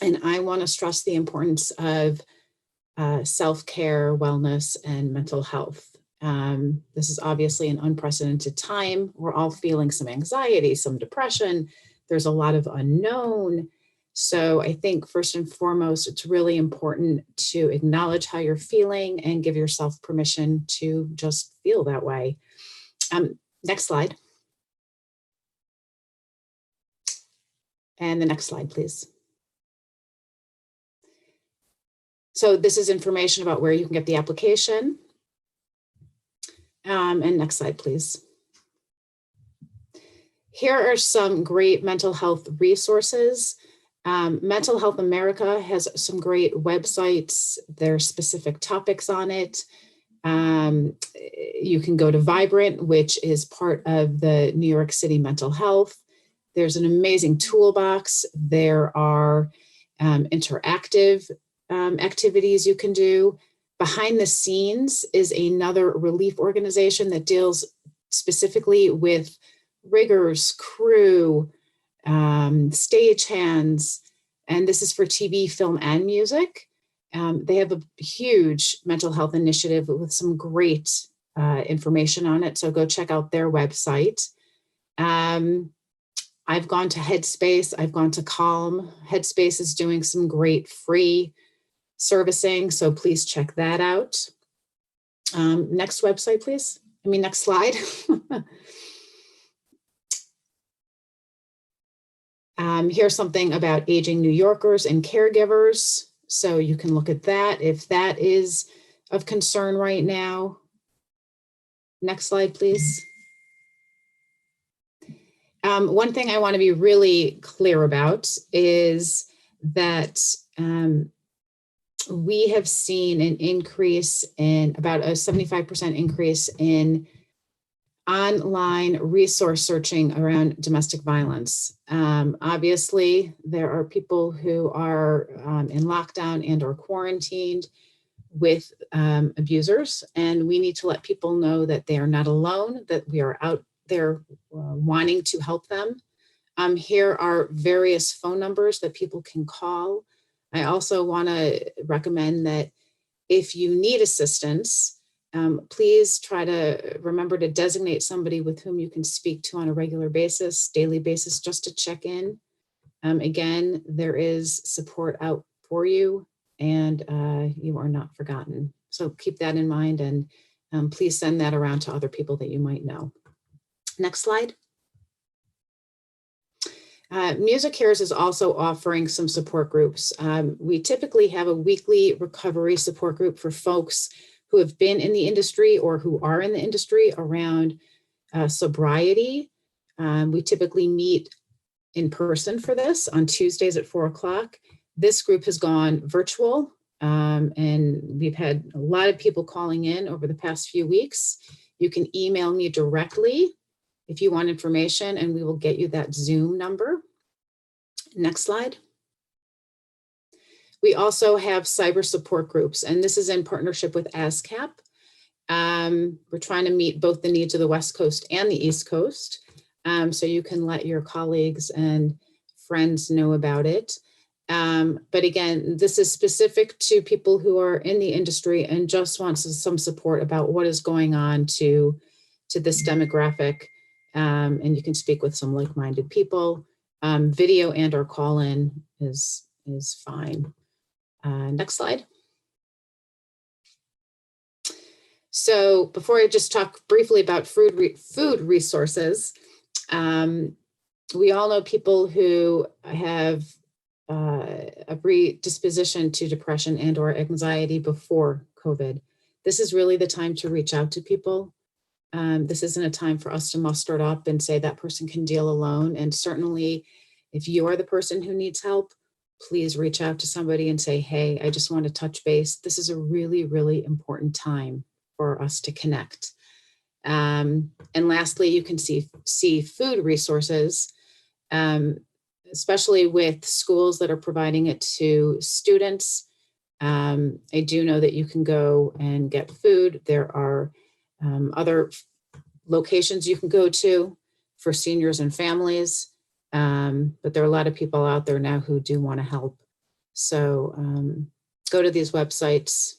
and I want to stress the importance of self-care, wellness, and mental health. This is obviously an unprecedented time. We're all feeling some anxiety, some depression. There's a lot of unknown. So I think first and foremost, it's really important to acknowledge how you're feeling and give yourself permission to just feel that way. Next slide. And the next slide, please. So this is information about where you can get the application. And next slide, please. Here are some great mental health resources. Mental Health America has some great websites. There are specific topics on it. You can go to Vibrant, which is part of the New York City Mental Health. There's an amazing toolbox. There are interactive activities you can do. Behind the Scenes is another relief organization that deals specifically with riggers, crew, stagehands, and this is for TV, film, and music. They have a huge mental health initiative with some great information on it, so go check out their website. I've gone to Headspace, I've gone to Calm. Headspace is doing some great free servicing, so please check that out. Next website, please. Next slide. Here's something about aging New Yorkers and caregivers. So you can look at that if that is of concern right now. Next slide, please. One thing I want to be really clear about is that we have seen an increase in about a 75% increase in online resource searching around domestic violence. Obviously, there are people who are in lockdown and or quarantined with abusers, and we need to let people know that they are not alone, that we are out there wanting to help them. Here are various phone numbers that people can call. I also want to recommend that if you need assistance, please try to remember to designate somebody with whom you can speak to on a regular basis, daily basis, just to check in. Again, there is support out for you, and you are not forgotten. So keep that in mind, and please send that around to other people that you might know. Next slide. Music Cares is also offering some support groups. We typically have a weekly recovery support group for folks who have been in the industry or who are in the industry around sobriety. We typically meet in person for this on Tuesdays at 4 o'clock. This group has gone virtual, and we've had a lot of people calling in over the past few weeks. You can email me directly if you want information, and we will get you that Zoom number. Next slide. We also have cyber support groups, and this is in partnership with ASCAP. We're trying to meet both the needs of the West Coast and the East Coast, so you can let your colleagues and friends know about it. But again, this is specific to people who are in the industry and just want some support about what is going on to this demographic and you can speak with some like-minded people. Video and or call-in is fine. Next slide. So before I just talk briefly about food resources, we all know people who have a predisposition to depression and or anxiety before COVID. This is really the time to reach out to people. This isn't a time for us to muster it up and say that person can deal alone. And certainly if you are the person who needs help, please reach out to somebody and say, hey, I just want to touch base. This is a really, really important time for us to connect. And lastly, you can see food resources, especially with schools that are providing it to students. I do know that you can go and get food. There are other locations you can go to for seniors and families, but there are a lot of people out there now who do want to help. So go to these websites,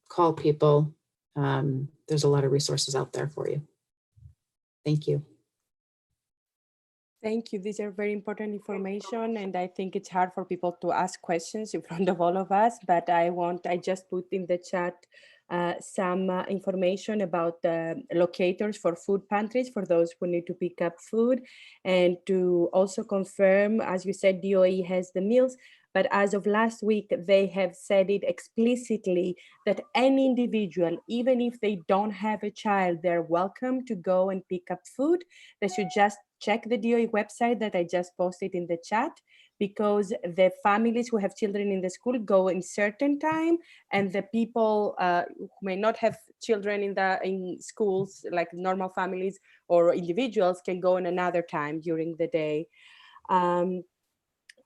call people. There's a lot of resources out there for you. Thank you. Thank you. These are very important information, and I think it's hard for people to ask questions in front of all of us, but I just put in the chat some information about the locators for food pantries for those who need to pick up food, and to also confirm, as you said, DOE has the meals, but as of last week, they have said it explicitly that any individual, even if they don't have a child, they're welcome to go and pick up food. They should just check the DOE website that I just posted in the chat, because the families who have children in the school go in certain time, and the people who may not have children in schools, like normal families or individuals, can go in another time during the day.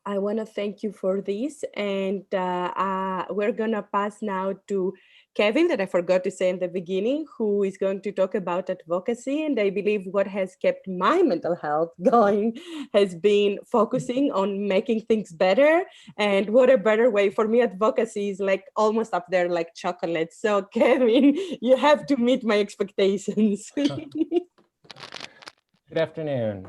I want to thank you for this, and we're going to pass now to Kevin, that I forgot to say in the beginning, who is going to talk about advocacy. And I believe what has kept my mental health going has been focusing on making things better. And what a better way for me, advocacy is like almost up there like chocolate. So Kevin, you have to meet my expectations. Good afternoon.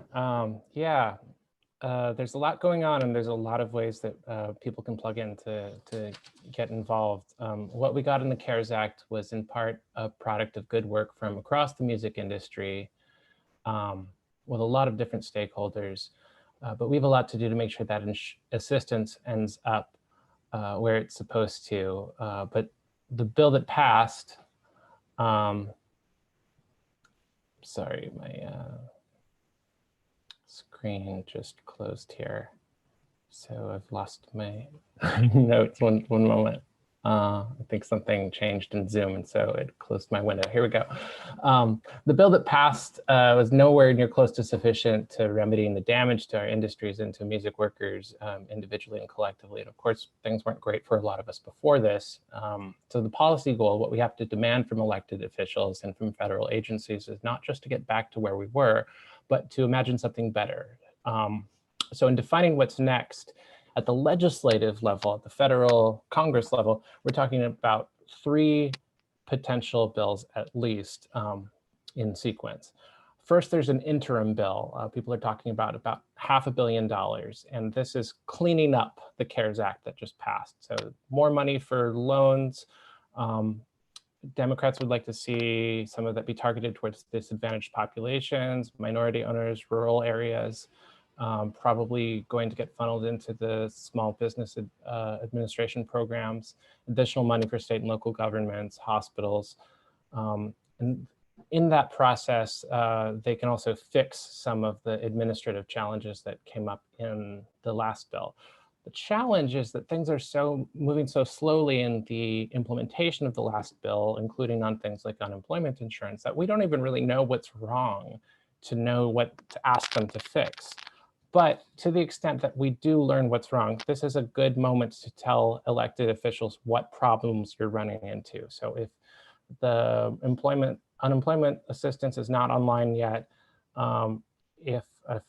There's a lot going on, and there's a lot of ways that people can plug in to get involved. What we got in the CARES Act was in part a product of good work from across the music industry with a lot of different stakeholders. But we have a lot to do to make sure that assistance ends up where it's supposed to. But the bill that passed, sorry, my screen just closed here. So I've lost my notes. One moment. I think something changed in Zoom, and so it closed my window. Here we go. The bill that passed was nowhere near close to sufficient to remedying the damage to our industries and to music workers individually and collectively. And of course, things weren't great for a lot of us before this. So the policy goal, what we have to demand from elected officials and from federal agencies, is not just to get back to where we were, but to imagine something better. So in defining what's next, at the legislative level, at the federal Congress level, we're talking about 3 potential bills at least in sequence. First, there's an interim bill. People are talking about $500 million, and this is cleaning up the CARES Act that just passed. So more money for loans. Democrats would like to see some of that be targeted towards disadvantaged populations, minority owners, rural areas. Probably going to get funneled into the small business administration programs, additional money for state and local governments, hospitals. And in that process, they can also fix some of the administrative challenges that came up in the last bill. The challenge is that things are moving so slowly in the implementation of the last bill, including on things like unemployment insurance, that we don't even really know what's wrong to know what to ask them to fix. But to the extent that we do learn what's wrong, this is a good moment to tell elected officials what problems you're running into. So if the unemployment assistance is not online yet, if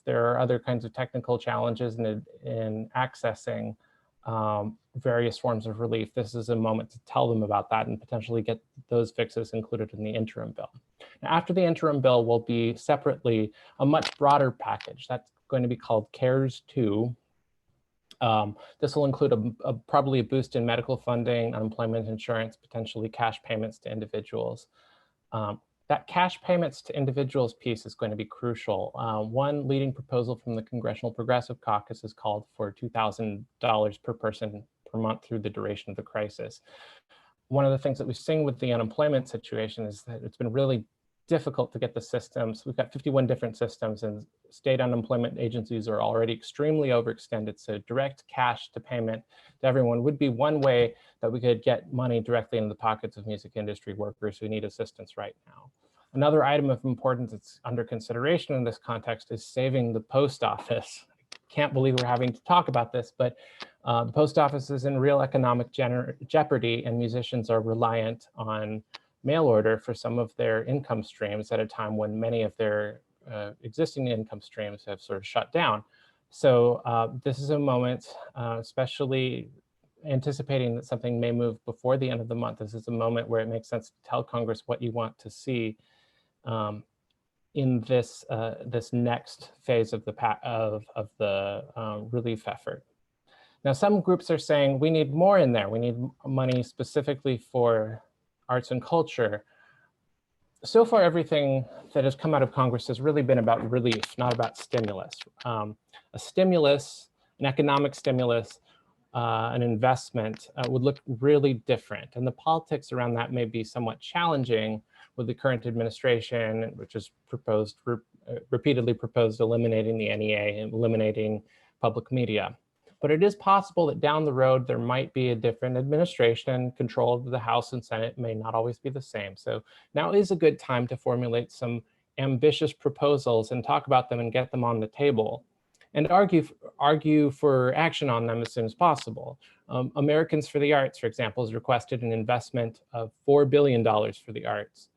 there are other kinds of technical challenges in accessing various forms of relief, this is a moment to tell them about that and potentially get those fixes included in the interim bill. Now, after the interim bill will be separately a much broader package that's going to be called CARES 2. This will include probably a boost in medical funding, unemployment insurance, potentially cash payments to individuals. That cash payments to individuals piece is going to be crucial. One leading proposal from the Congressional Progressive Caucus is called for $2,000 per person per month through the duration of the crisis. One of the things that we've seen with the unemployment situation is that it's been really difficult to get the systems. We've got 51 different systems, and state unemployment agencies are already extremely overextended. So direct cash to payment to everyone would be one way that we could get money directly into the pockets of music industry workers who need assistance right now. Another item of importance that's under consideration in this context is saving the post office. I can't believe we're having to talk about this, but the post office is in real economic jeopardy, and musicians are reliant on mail order for some of their income streams at a time when many of their existing income streams have sort of shut down. So this is a moment, especially anticipating that something may move before the end of the month. This is a moment where it makes sense to tell Congress what you want to see in this this next phase of the relief effort. Now, some groups are saying we need more in there. We need money specifically for arts and culture. So far, everything that has come out of Congress has really been about relief, not about stimulus. A stimulus, an economic stimulus, an investment would look really different. And the politics around that may be somewhat challenging with the current administration, which has repeatedly proposed eliminating the NEA and eliminating public media. But it is possible that down the road, there might be a different administration. Control of the House and Senate may not always be the same. So now is a good time to formulate some ambitious proposals and talk about them and get them on the table and argue for action on them as soon as possible. Americans for the Arts, for example, has requested an investment of $4 billion for the arts.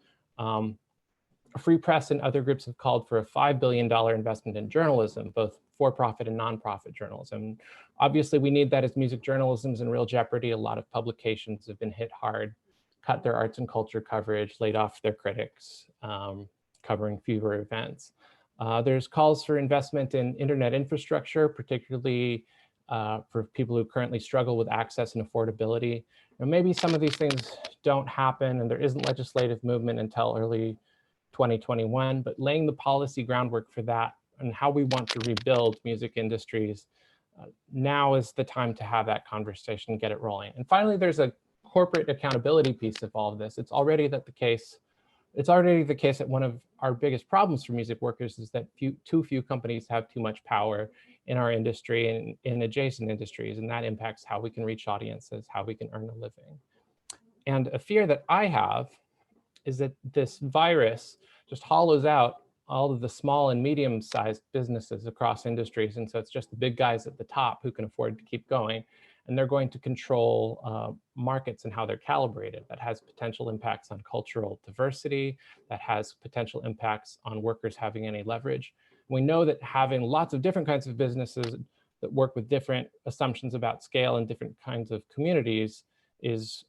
Free Press and other groups have called for a $5 billion investment in journalism, both for-profit and nonprofit journalism. Obviously, we need that as music journalism is in real jeopardy. A lot of publications have been hit hard, cut their arts and culture coverage, laid off their critics, covering fewer events. There's calls for investment in internet infrastructure, particularly for people who currently struggle with access and affordability. And maybe some of these things don't happen and there isn't legislative movement until early 2021, but laying the policy groundwork for that and how we want to rebuild music industries, now is the time to have that conversation and get it rolling. And finally, there's a corporate accountability piece of all of this. It's already the case that one of our biggest problems for music workers is that too few companies have too much power in our industry and in adjacent industries, and that impacts how we can reach audiences, how we can earn a living. And a fear that I have is that this virus just hollows out all of the small and medium-sized businesses across industries. And so it's just the big guys at the top who can afford to keep going. And they're going to control markets and how they're calibrated. That has potential impacts on cultural diversity, that has potential impacts on workers having any leverage. We know that having lots of different kinds of businesses that work with different assumptions about scale and different kinds of communities is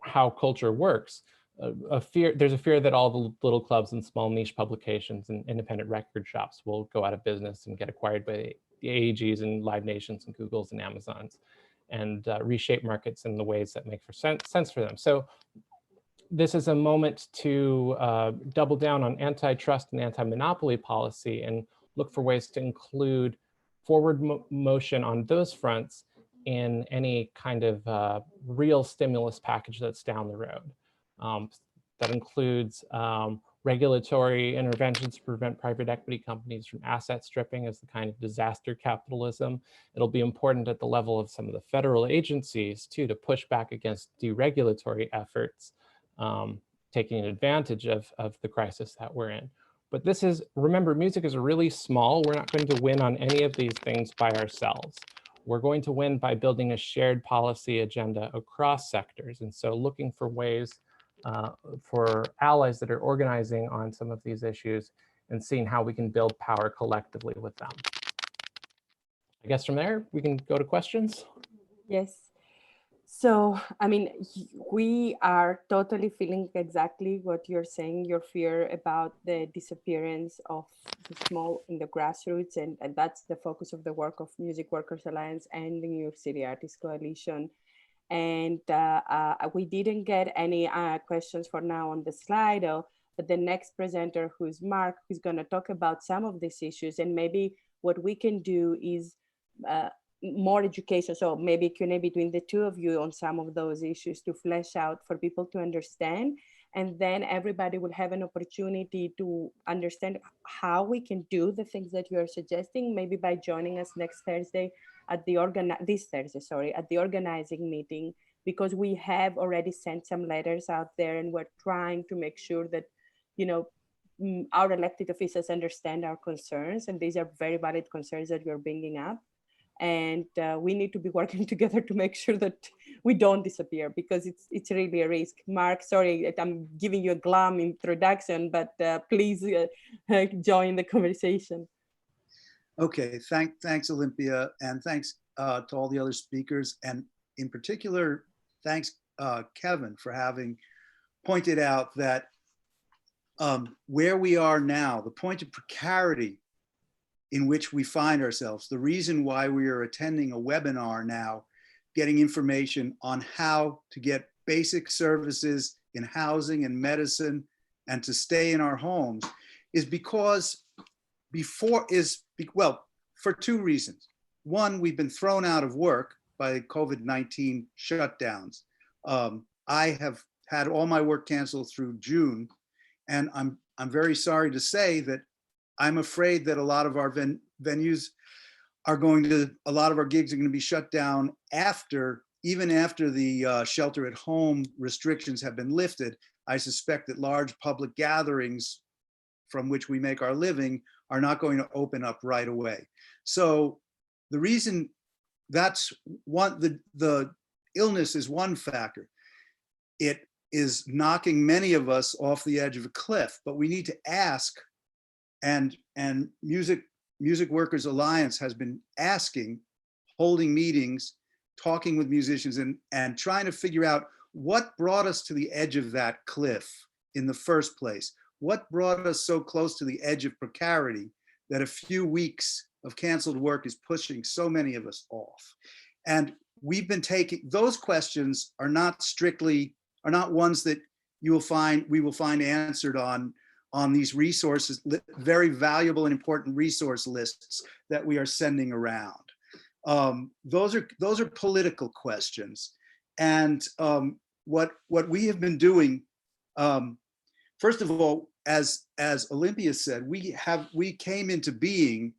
how culture works. There's a fear that all the little clubs and small niche publications and independent record shops will go out of business and get acquired by the AEGs and Live Nations and Googles and Amazons and reshape markets in the ways that make sense for them. So this is a moment to double down on antitrust and anti-monopoly policy and look for ways to include forward motion on those fronts in any kind of real stimulus package that's down the road. That includes regulatory interventions to prevent private equity companies from asset stripping as the kind of disaster capitalism. It'll be important at the level of some of the federal agencies too to push back against deregulatory efforts, taking advantage of the crisis that we're in. But this is, remember, music is really small. We're not going to win on any of these things by ourselves. We're going to win by building a shared policy agenda across sectors. And so looking for ways for allies that are organizing on some of these issues and seeing how we can build power collectively with them. I guess from there, we can go to questions. Yes. So, I mean, we are totally feeling exactly what you're saying, your fear about the disappearance of the small in the grassroots. And that's the focus of the work of Music Workers Alliance and the New York City Artists Coalition. And we didn't get any questions for now on the Slido, but the next presenter, who's Mark, who's going to talk about some of these issues. And maybe what we can do is more education. So maybe Q&A between the two of you on some of those issues to flesh out for people to understand. And then everybody will have an opportunity to understand how we can do the things that you are suggesting, maybe by joining us next Thursday at the this Thursday, sorry, at the organizing meeting, because we have already sent some letters out there and we're trying to make sure that, you know, our elected officials understand our concerns, and these are very valid concerns that you're bringing up. And we need to be working together to make sure that we don't disappear, because it's really a risk. Mark, sorry, I'm giving you a glum introduction, but please join the conversation. Okay, thanks Olympia, and thanks to all the other speakers, and in particular, thanks Kevin for having pointed out that where we are now, the point of precarity in which we find ourselves, the reason why we are attending a webinar now, getting information on how to get basic services in housing and medicine and to stay in our homes, is because for two reasons. One, we've been thrown out of work by COVID-19 shutdowns. I have had all my work canceled through June, and I'm very sorry to say that I'm afraid that a lot of our venues are a lot of our gigs are going to be shut down even after the shelter at home restrictions have been lifted. I suspect that large public gatherings from which we make our living are not going to open up right away. So the reason that's one, the illness is one factor. It is knocking many of us off the edge of a cliff, but we need to ask, and Music Workers Alliance has been asking, holding meetings, talking with musicians, and trying to figure out what brought us to the edge of that cliff in the first place. What brought us so close to the edge of precarity that a few weeks of canceled work is pushing so many of us off? And we've been taking, those questions are not ones that we will find answered on these resources, very valuable and important resource lists that we are sending around. Those are political questions. And what we have been doing, first of all, as Olympia said, we came into being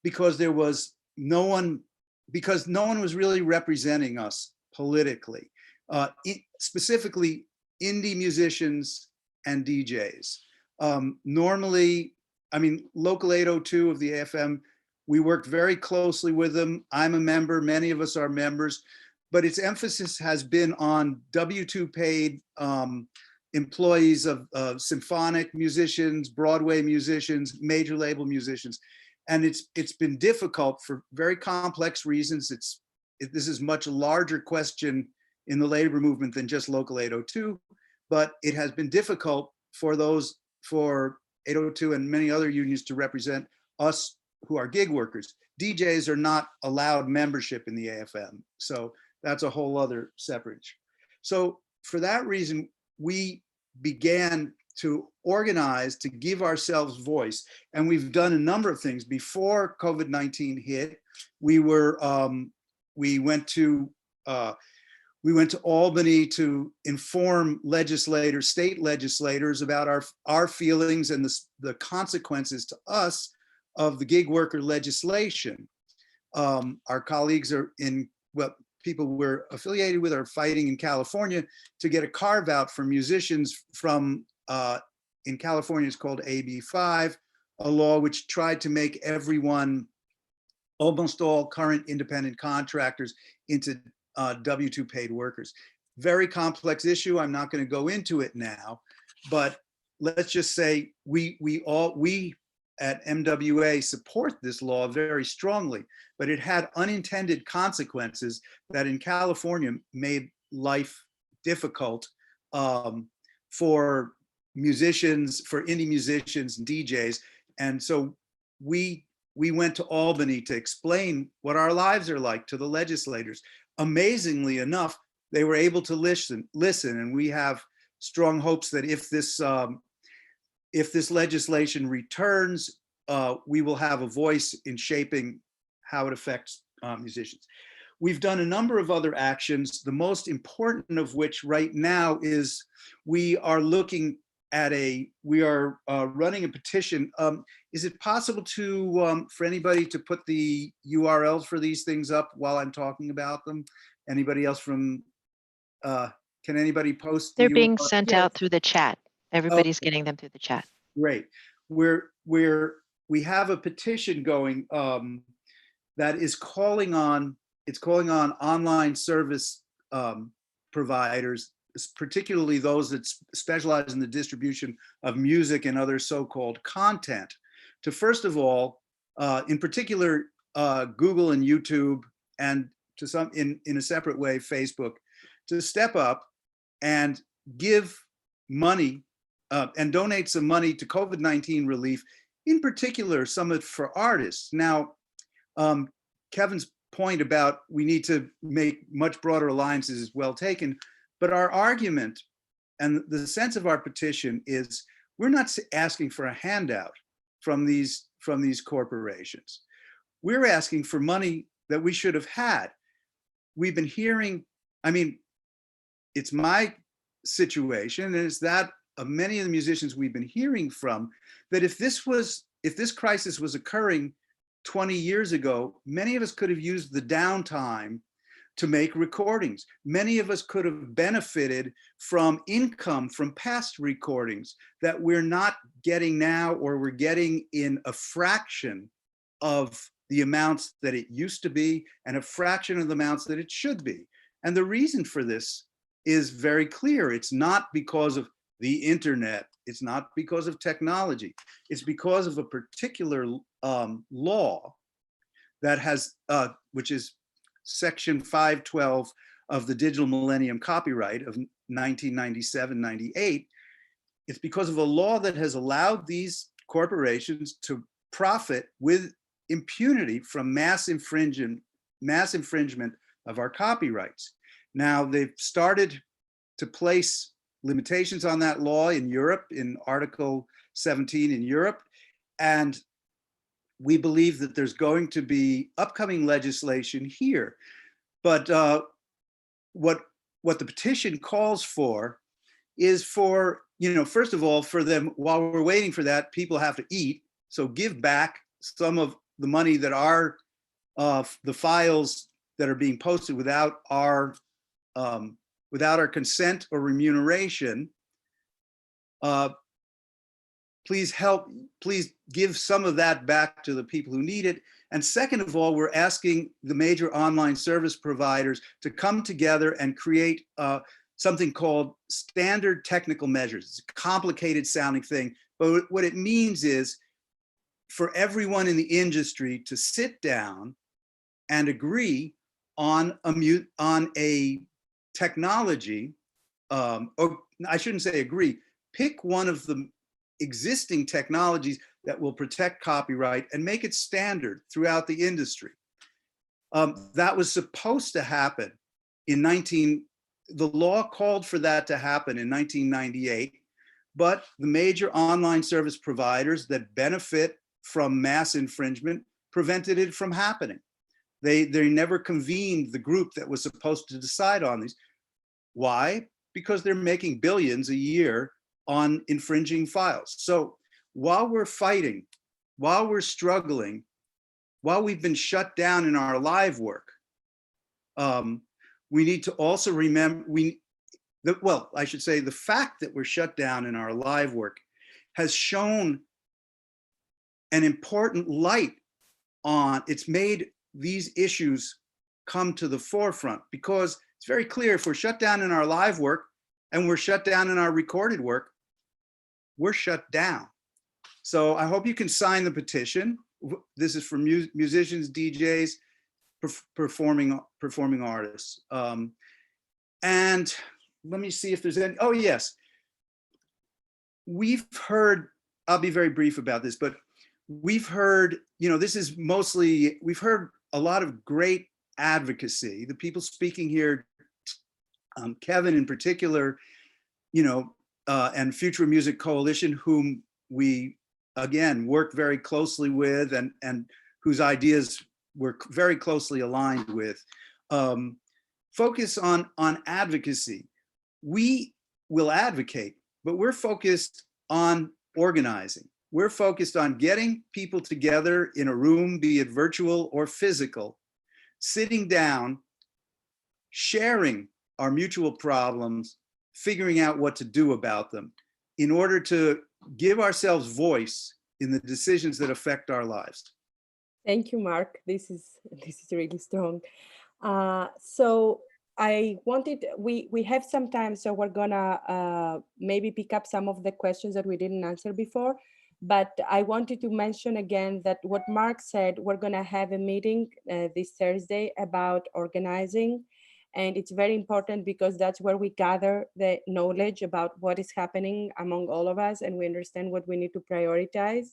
because no one was really representing us politically, specifically indie musicians and DJs. Normally, I mean, Local 802 of the AFM, we worked very closely with them. I'm a member, many of us are members, but its emphasis has been on W-2 paid employees of symphonic musicians, Broadway musicians, major label musicians. And it's been difficult for very complex reasons. This is much larger question in the labor movement than just Local 802, but it has been difficult for 802 and many other unions to represent us who are gig workers. DJs are not allowed membership in the AFM, so that's a whole other separate issue. So for that reason, we began to organize to give ourselves voice, and we've done a number of things. Before COVID-19 hit, we went to Albany to inform state legislators about our feelings and the consequences to us of the gig worker legislation. Our colleagues people we're affiliated with are fighting in California to get a carve out for musicians from, in California it's called AB 5, a law which tried to make everyone, almost all current independent contractors, into W-2 paid workers. Very complex issue. I'm not going to go into it now, but let's just say we at MWA support this law very strongly, but it had unintended consequences that in California made life difficult for musicians, for indie musicians and DJs. And so we went to Albany to explain what our lives are like to the legislators. Amazingly enough, they were able to listen, and we have strong hopes that if this legislation returns, we will have a voice in shaping how it affects musicians. We've done a number of other actions, the most important of which right now is we are running a petition. Is it possible to, for anybody to put the URLs for these things up while I'm talking about them? Anybody else from, can anybody post? They're the being URL? sent out through the chat. Everybody's getting them through the chat. Great. We have a petition going that is calling on online service providers, particularly those that specialize in the distribution of music and other so-called content, to first of all, in particular, Google and YouTube, and to some in a separate way, Facebook, to step up and give money and donate some money to COVID-19 relief, in particular, some of it for artists. Now, Kevin's point about we need to make much broader alliances is well taken, but our argument and the sense of our petition is we're not asking for a handout from these corporations. We're asking for money that we should have had. We've been hearing, I mean, it's my situation, and it's that of many of the musicians we've been hearing from, that if this crisis was occurring 20 years ago, many of us could have used the downtime to make recordings. Many of us could have benefited from income from past recordings that we're not getting now, or we're getting in a fraction of the amounts that it used to be and a fraction of the amounts that it should be. And the reason for this is very clear. It's not because of the internet. It's not because of technology. It's because of a particular law that has, which is Section 512 of the Digital Millennium Copyright of 1997-98. It's because of a law that has allowed these corporations to profit with impunity from mass infringement of our copyrights. Now, they've started to place limitations on that law in Europe, in Article 17 in Europe, and we believe that there's going to be upcoming legislation here. But what the petition calls for is for, first of all, for them, while we're waiting for that, people have to eat. So give back some of the money that are the files that are being posted without our consent or remuneration. Please give some of that back to the people who need it. And second of all, we're asking the major online service providers to come together and create something called standard technical measures. It's a complicated sounding thing, but what it means is for everyone in the industry to sit down and agree on a technology, or I shouldn't say agree, pick one of the existing technologies that will protect copyright and make it standard throughout the industry. That was supposed to happen the law called for that to happen in 1998, but the major online service providers that benefit from mass infringement prevented it from happening. They never convened the group that was supposed to decide on these. Why? Because they're making billions a year on infringing files. So while we're fighting, while we're struggling, while we've been shut down in our live work, we need to also remember, I should say the fact that we're shut down in our live work has shown an important light on, it's made these issues come to the forefront, because it's very clear if we're shut down in our live work and we're shut down in our recorded work, we're shut down. So I hope you can sign the petition. This is for musicians, DJs, performing artists. And let me see if there's any, oh yes. We've heard, I'll be very brief about this, but we've heard, this is mostly, we've heard a lot of great advocacy. The people speaking here, Kevin in particular, and Future Music Coalition, whom we, again, work very closely with and whose ideas we're very closely aligned with, focus on advocacy. We will advocate, but we're focused on organizing. We're focused on getting people together in a room, be it virtual or physical, sitting down, sharing our mutual problems, figuring out what to do about them in order to give ourselves voice in the decisions that affect our lives. Thank you, Mark. This is really strong. So I wanted, we have some time, so we're gonna maybe pick up some of the questions that we didn't answer before. But I wanted to mention again that what Mark said, we're gonna have a meeting this Thursday about organizing. And it's very important because that's where we gather the knowledge about what is happening among all of us, and we understand what we need to prioritize.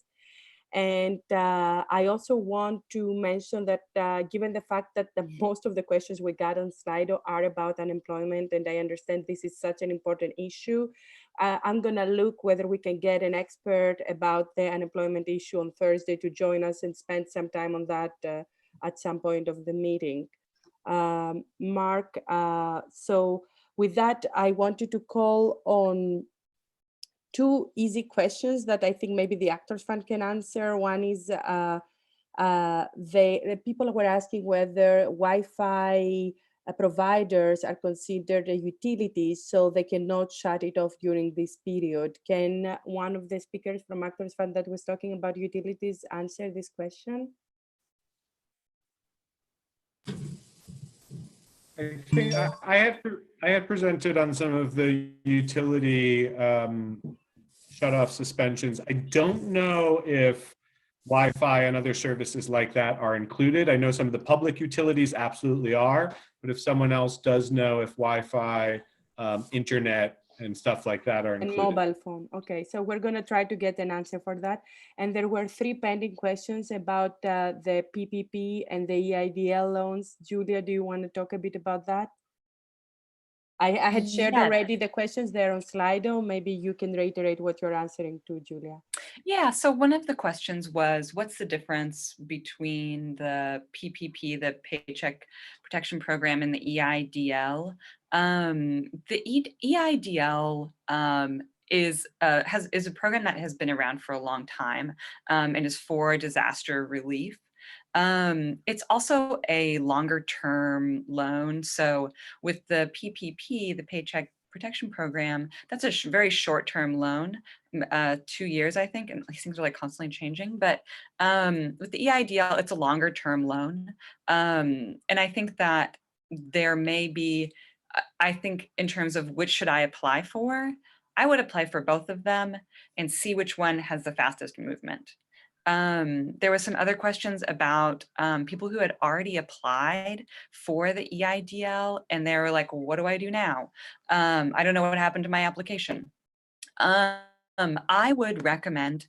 And I also want to mention that given the fact that most of the questions we got on Slido are about unemployment, and I understand this is such an important issue, I'm gonna look whether we can get an expert about the unemployment issue on Thursday to join us and spend some time on that at some point of the meeting. Mark, so with that, I wanted to call on two easy questions that I think maybe the Actors Fund can answer. One is the people were asking whether Wi-Fi providers are considered utilities, so they cannot shut it off during this period. Can one of the speakers from Actors Fund that was talking about utilities answer this question? I think I had presented on some of the utility shut-off suspensions. I don't know if Wi-Fi and other services like that are included. I know some of the public utilities absolutely are, but if someone else does know if Wi-Fi, internet, and stuff like that are included. And mobile phone. Okay, so we're going to try to get an answer for that. And there were 3 pending questions about the PPP and the EIDL loans. Julia, do you want to talk a bit about that? I had shared already the questions there on Slido. Maybe you can reiterate what you're answering to, Julia. Yeah, so one of the questions was, what's the difference between the PPP, the Paycheck Protection Program, and the EIDL? The EIDL is a program that has been around for a long time and is for disaster relief. It's also a longer term loan. So with the PPP, the Paycheck Protection Program, that's a very short term loan, 2 years, I think, and these things are like constantly changing. But with the EIDL, it's a longer term loan. And I think that there may be, I think in terms of which should I apply for, I would apply for both of them and see which one has the fastest movement. There were some other questions about people who had already applied for the EIDL, and they were like, well, what do I do now? I don't know what happened to my application. I would recommend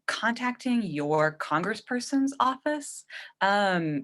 contacting your congressperson's office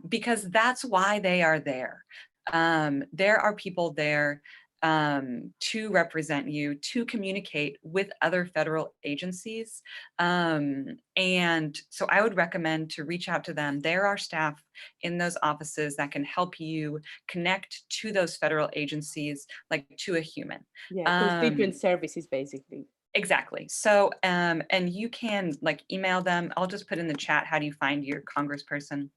because that's why they are there. There are people there to represent you, to communicate with other federal agencies. And so I would recommend to reach out to them. There are staff in those offices that can help you connect to those federal agencies, like to a human. Yeah, constituent services, basically. Exactly. So, and you can like email them. I'll just put in the chat, how do you find your congressperson?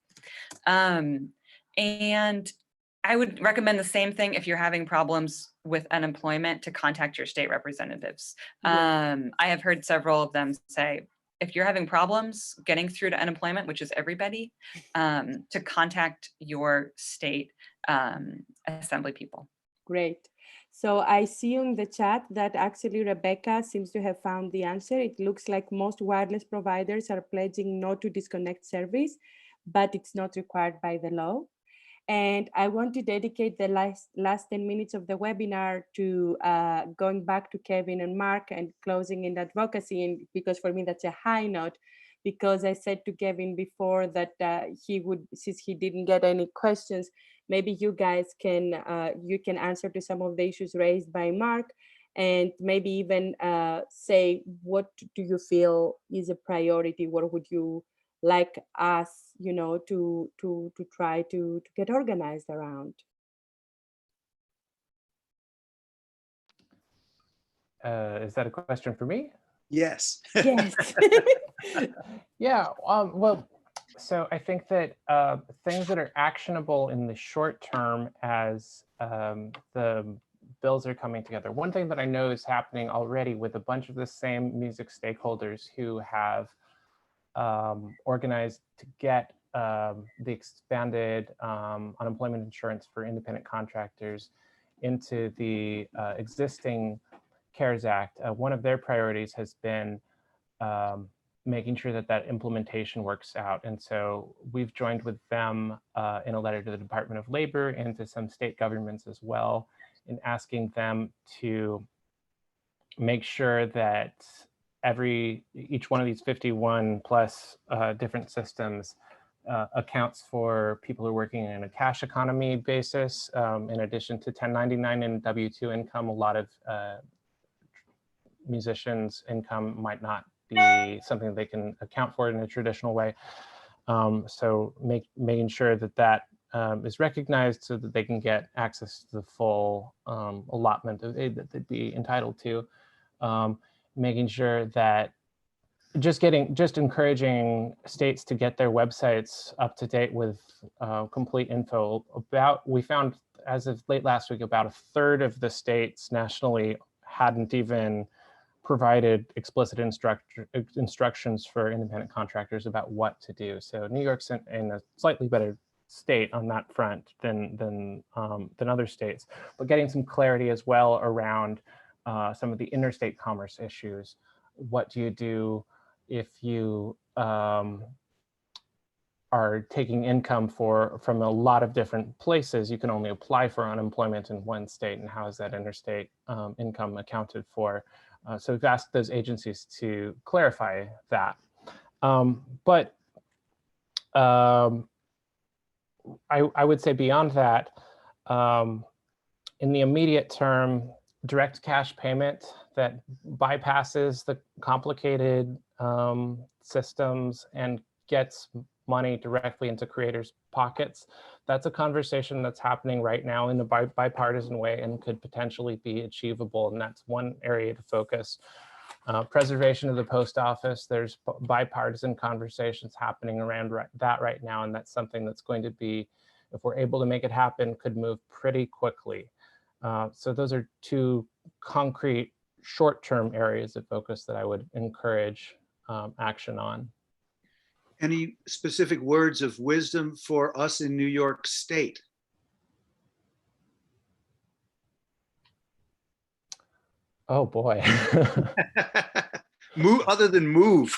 And I would recommend the same thing if you're having problems with unemployment, to contact your state representatives. I have heard several of them say, if you're having problems getting through to unemployment, which is everybody, to contact your state assembly people. Great. So I see on the chat that actually Rebecca seems to have found the answer. It looks like most wireless providers are pledging not to disconnect service, but it's not required by the law. And I want to dedicate the last 10 minutes of the webinar to going back to Kevin and Mark and closing in advocacy. And because for me, that's a high note, because I said to Kevin before that he would, since he didn't get any questions, maybe you guys can, you can answer to some of the issues raised by Mark, and maybe even say, what do you feel is a priority? What would you like us, you know, to try to get organized around? Is that a question for me? Yes. Yes. Yeah, well, so I think that things that are actionable in the short term as the bills are coming together. One thing that I know is happening already with a bunch of the same music stakeholders who have organized to get the expanded unemployment insurance for independent contractors into the existing CARES Act. One of their priorities has been making sure that that implementation works out. And so we've joined with them in a letter to the Department of Labor and to some state governments as well, in asking them to make sure that each one of these 51 plus different systems accounts for people who are working in a cash economy basis. In addition to 1099 and W-2 income, a lot of musicians' income might not be something they can account for in a traditional way. So making sure that that is recognized so that they can get access to the full allotment of aid that they'd be entitled to. Making sure that just encouraging states to get their websites up to date with complete info about, we found as of late last week, about a third of the states nationally hadn't even provided explicit instructions for independent contractors about what to do. So New York's in a slightly better state on that front than other states, but getting some clarity as well around some of the interstate commerce issues. What do you do if you are taking income from a lot of different places? You can only apply for unemployment in one state, and how is that interstate income accounted for? So we've asked those agencies to clarify that. But I would say beyond that, in the immediate term, direct cash payment that bypasses the complicated systems and gets money directly into creators' pockets. That's a conversation that's happening right now in a bipartisan way and could potentially be achievable. And that's one area to focus. Preservation of the post office, there's bipartisan conversations happening around that right now. And that's something that's going to be, if we're able to make it happen, could move pretty quickly. So those are two concrete short-term areas of focus that I would encourage action on. Any specific words of wisdom for us in New York State? Oh boy. Move, other than move.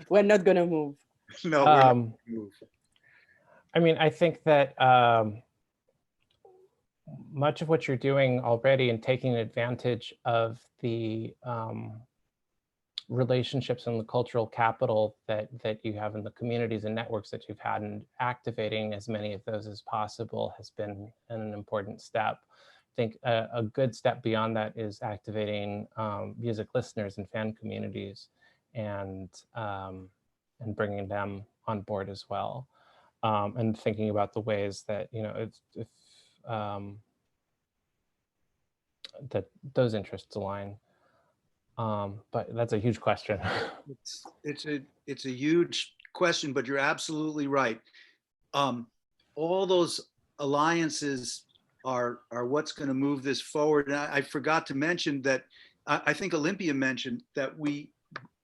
We're not gonna move. No, we're not gonna move. I mean, I think that much of what you're doing already and taking advantage of the relationships and the cultural capital that you have in the communities and networks that you've had, and activating as many of those as possible has been an important step. I think a good step beyond that is activating music listeners and fan communities, and bringing them on board as well, and thinking about the ways that, you know, if that those interests align. But that's a huge question. It's a huge question, but you're absolutely right. All those alliances are what's going to move this forward. And I forgot to mention that I think Olympia mentioned that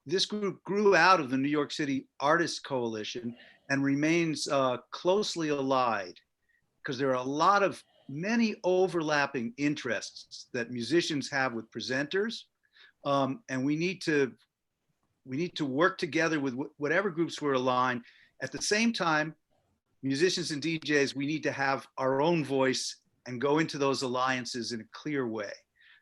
this group grew out of the New York City Artists Coalition and remains closely allied, because there are a lot of many overlapping interests that musicians have with presenters, and we need to work together with whatever groups we're aligned. At the same time, musicians and DJs, we need to have our own voice and go into those alliances in a clear way.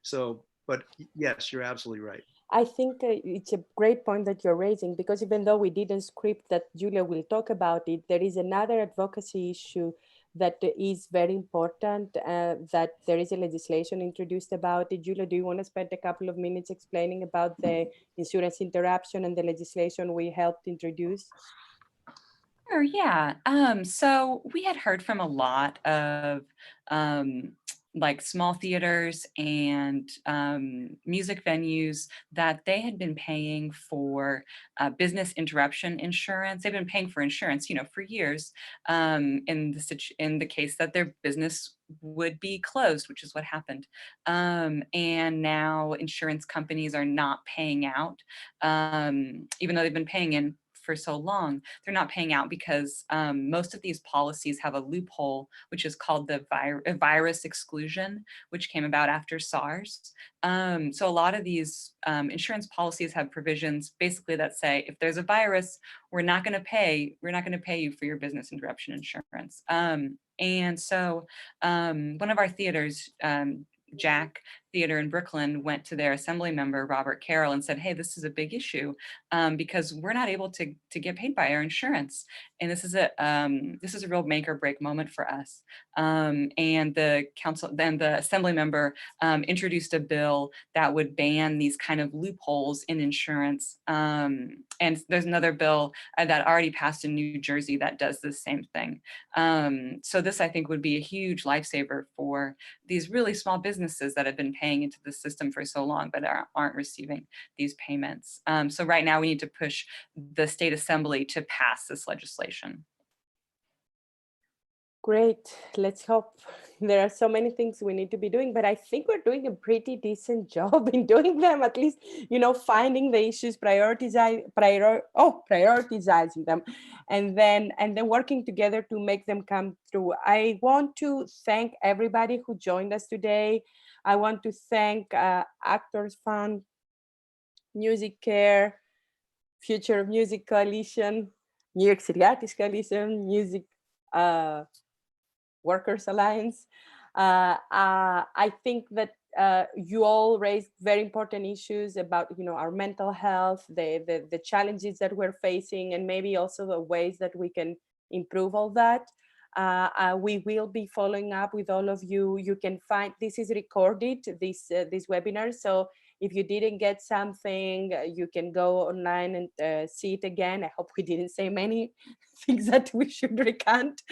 So, but yes, you're absolutely right. I think it's a great point that you're raising, because even though we didn't script that Julia will talk about it, there is another advocacy issue that is very important, that there is a legislation introduced about it. Julia, do you want to spend a couple of minutes explaining about the insurance interruption and the legislation we helped introduce? Sure, yeah. So we had heard from a lot of like small theaters and music venues that they had been paying for business interruption insurance. They've been paying for insurance, for years, in the case that their business would be closed, which is what happened. And now insurance companies are not paying out, even though they've been paying in for so long. They're not paying out because most of these policies have a loophole, which is called the virus exclusion, which came about after SARS. So a lot of these insurance policies have provisions basically that say, if there's a virus, we're not going to pay you for your business interruption insurance. And so one of our theaters, Jack Theater in Brooklyn, went to their assembly member, Robert Carroll, and said, hey, this is a big issue because we're not able to get paid by our insurance. And this is a real make or break moment for us. And the assembly member introduced a bill that would ban these kind of loopholes in insurance. And there's another bill that already passed in New Jersey that does the same thing. So this, I think, would be a huge lifesaver for these really small businesses that have been paying into the system for so long, but aren't receiving these payments. So right now we need to push the state assembly to pass this legislation. Great. Let's hope. There are so many things we need to be doing, but I think we're doing a pretty decent job in doing them, at least, finding the issues, prioritizing them, and then working together to make them come through. I want to thank everybody who joined us today. I want to thank Actors Fund, Music Care, Future of Music Coalition, New York City Artists Coalition, Music Workers Alliance. I think that you all raised very important issues about our mental health, the challenges that we're facing, and maybe also the ways that we can improve all that. We will be following up with all of you. You can find, this is recorded, this webinar, so if you didn't get something, you can go online and see it again. I hope we didn't say many things that we should recant.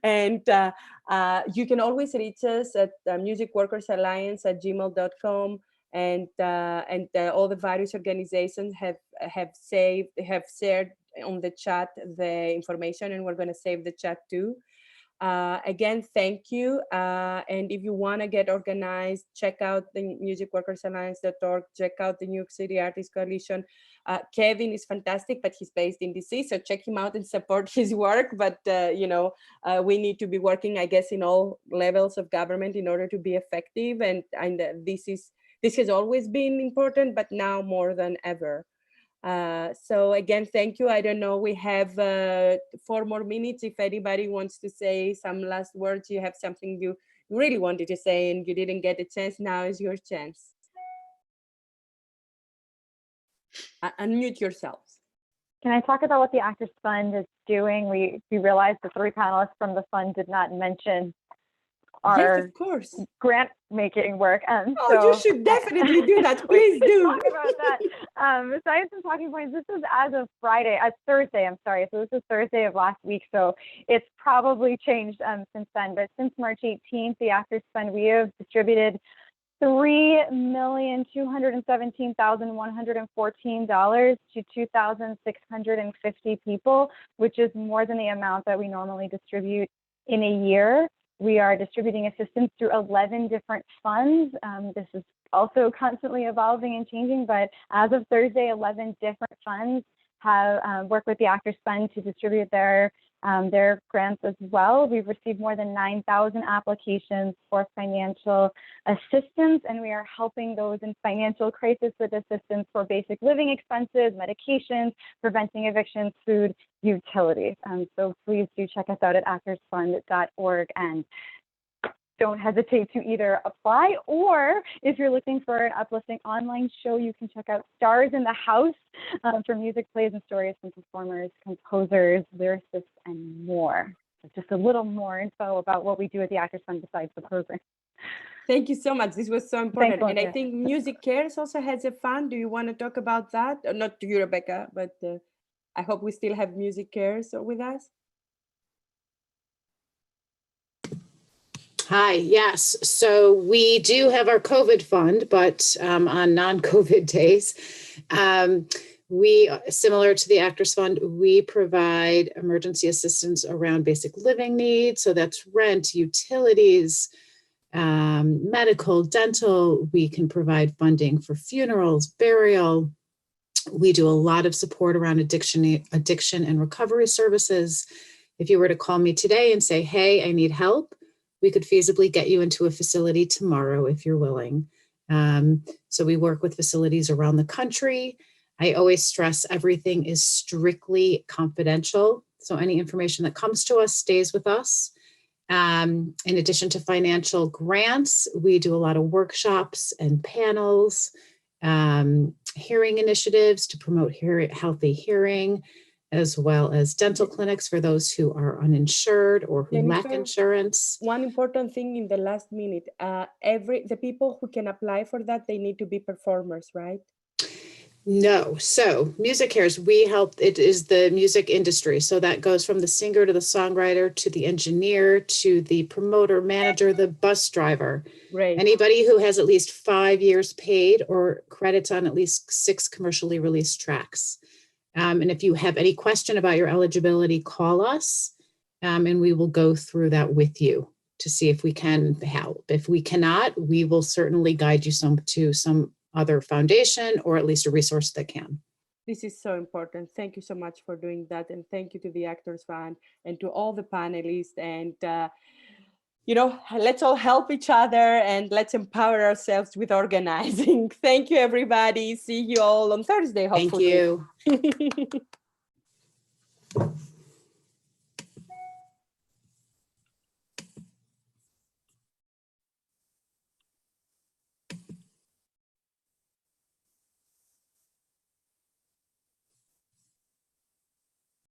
And you can always reach us at musicworkersalliance@gmail.com. And all the various organizations have shared on the chat the information, and we're going to save the chat too. Again, thank you. And if you want to get organized, check out the musicworkersalliance.org, check out the New York City Artists Coalition. Kevin is fantastic, but he's based in DC, so check him out and support his work. But we need to be working, I guess, in all levels of government in order to be effective. And this has always been important, but now more than ever. So again, thank you. I don't know, we have 4 more minutes. If anybody wants to say some last words, you have something you really wanted to say and you didn't get a chance, now is your chance. Unmute yourselves. Can I talk about what the Actors Fund is doing? We realized the 3 panelists from the fund did not mention our yes, of course, grant making work. So you should definitely do that. Please do. Talk about that. Besides some talking points, this is as of Thursday, I'm sorry. So this is Thursday of last week. So it's probably changed since then. But since March 18th, the Actors Fund, we have distributed $3,217,114 to 2,650 people, which is more than the amount that we normally distribute in a year. We are distributing assistance through 11 different funds. This is also constantly evolving and changing, but as of Thursday, 11 different funds have worked with the Actors Fund to distribute their their grants as well. We've received more than 9,000 applications for financial assistance, and we are helping those in financial crisis with assistance for basic living expenses, medications, preventing evictions, food, utilities. So please do check us out at actorsfund.org and don't hesitate to either apply, or if you're looking for an uplifting online show, you can check out Stars in the House for music, plays, and stories from performers, composers, lyricists, and more. So just a little more info about what we do at the Actors Fund besides the program. Thank you so much. This was so important. Thanks, And I Olympia. think Music Cares also has a fund. Do you want to talk about that? Not to you, Rebecca, but I hope we still have Music Cares with us. Hi, yes. So we do have our COVID fund, but on non-COVID days, we, similar to the Actors Fund, we provide emergency assistance around basic living needs. So that's rent, utilities, medical, dental. We can provide funding for funerals, burial. We do a lot of support around addiction and recovery services. If you were to call me today and say, hey, I need help, we could feasibly get you into a facility tomorrow if you're willing. So we work with facilities around the country. I always stress everything is strictly confidential. So any information that comes to us stays with us. In addition to financial grants, we do a lot of workshops and panels, hearing initiatives to promote healthy hearing, as well as dental clinics for those who are uninsured or who lack insurance. One important thing in the last minute, the people who can apply for that, they need to be performers, right? No. So Music Cares, we help, it is the music industry. So that goes from the singer to the songwriter to the engineer to the promoter, manager, the bus driver. Right. Anybody who has at least 5 years paid or credits on at least 6 commercially released tracks. And if you have any question about your eligibility, call us and we will go through that with you to see if we can help. If we cannot, we will certainly guide you to some other foundation or at least a resource that can. This is so important. Thank you so much for doing that. And thank you to the Actors Fund and to all the panelists. And, let's all help each other and let's empower ourselves with organizing. Thank you, everybody. See you all on Thursday, hopefully. Thank you.